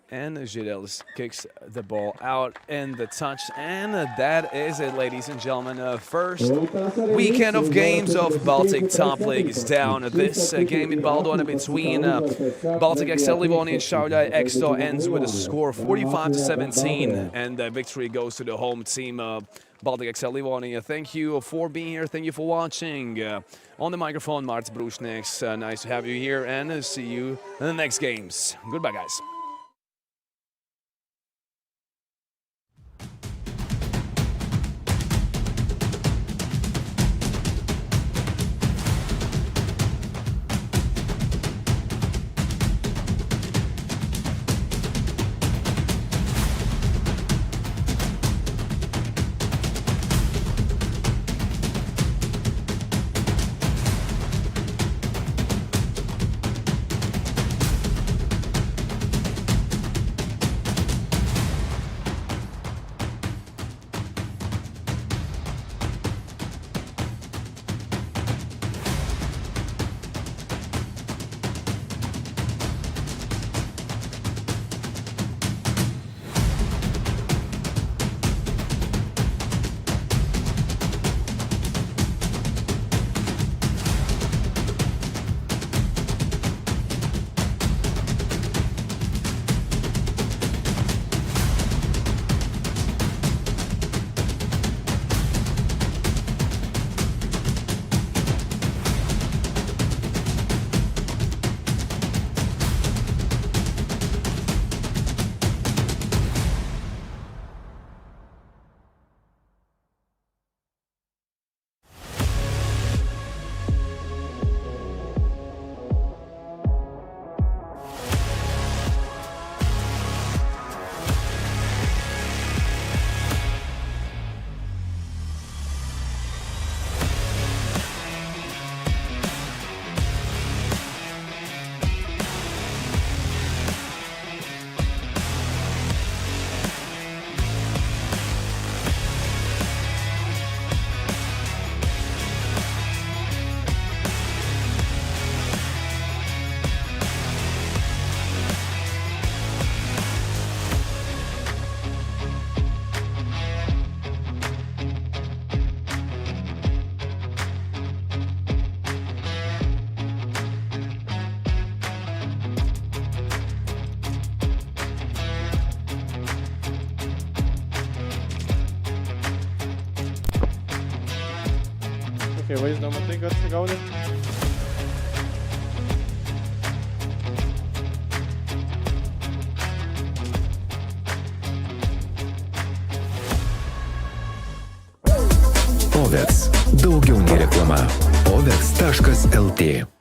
And Židelis kicks the ball out in the touch. And that is it, ladies and gentlemen. First weekend of games of Baltic Top League is down. This game in Baldone between Baltic XL-Livonia and Šiauliai-Exto ends with a score of 45-17. And the victory goes to the home team, Baltic XL-Livonia. Thank you for being here. Thank you for watching. On the microphone, Mart Brušnieks. Nice to have you here, and see you in the next games. Goodbye, guys. Kai vaizdą matai, garsiai gaudai. Ovets. Daugiau nei reklama. Ovets.lt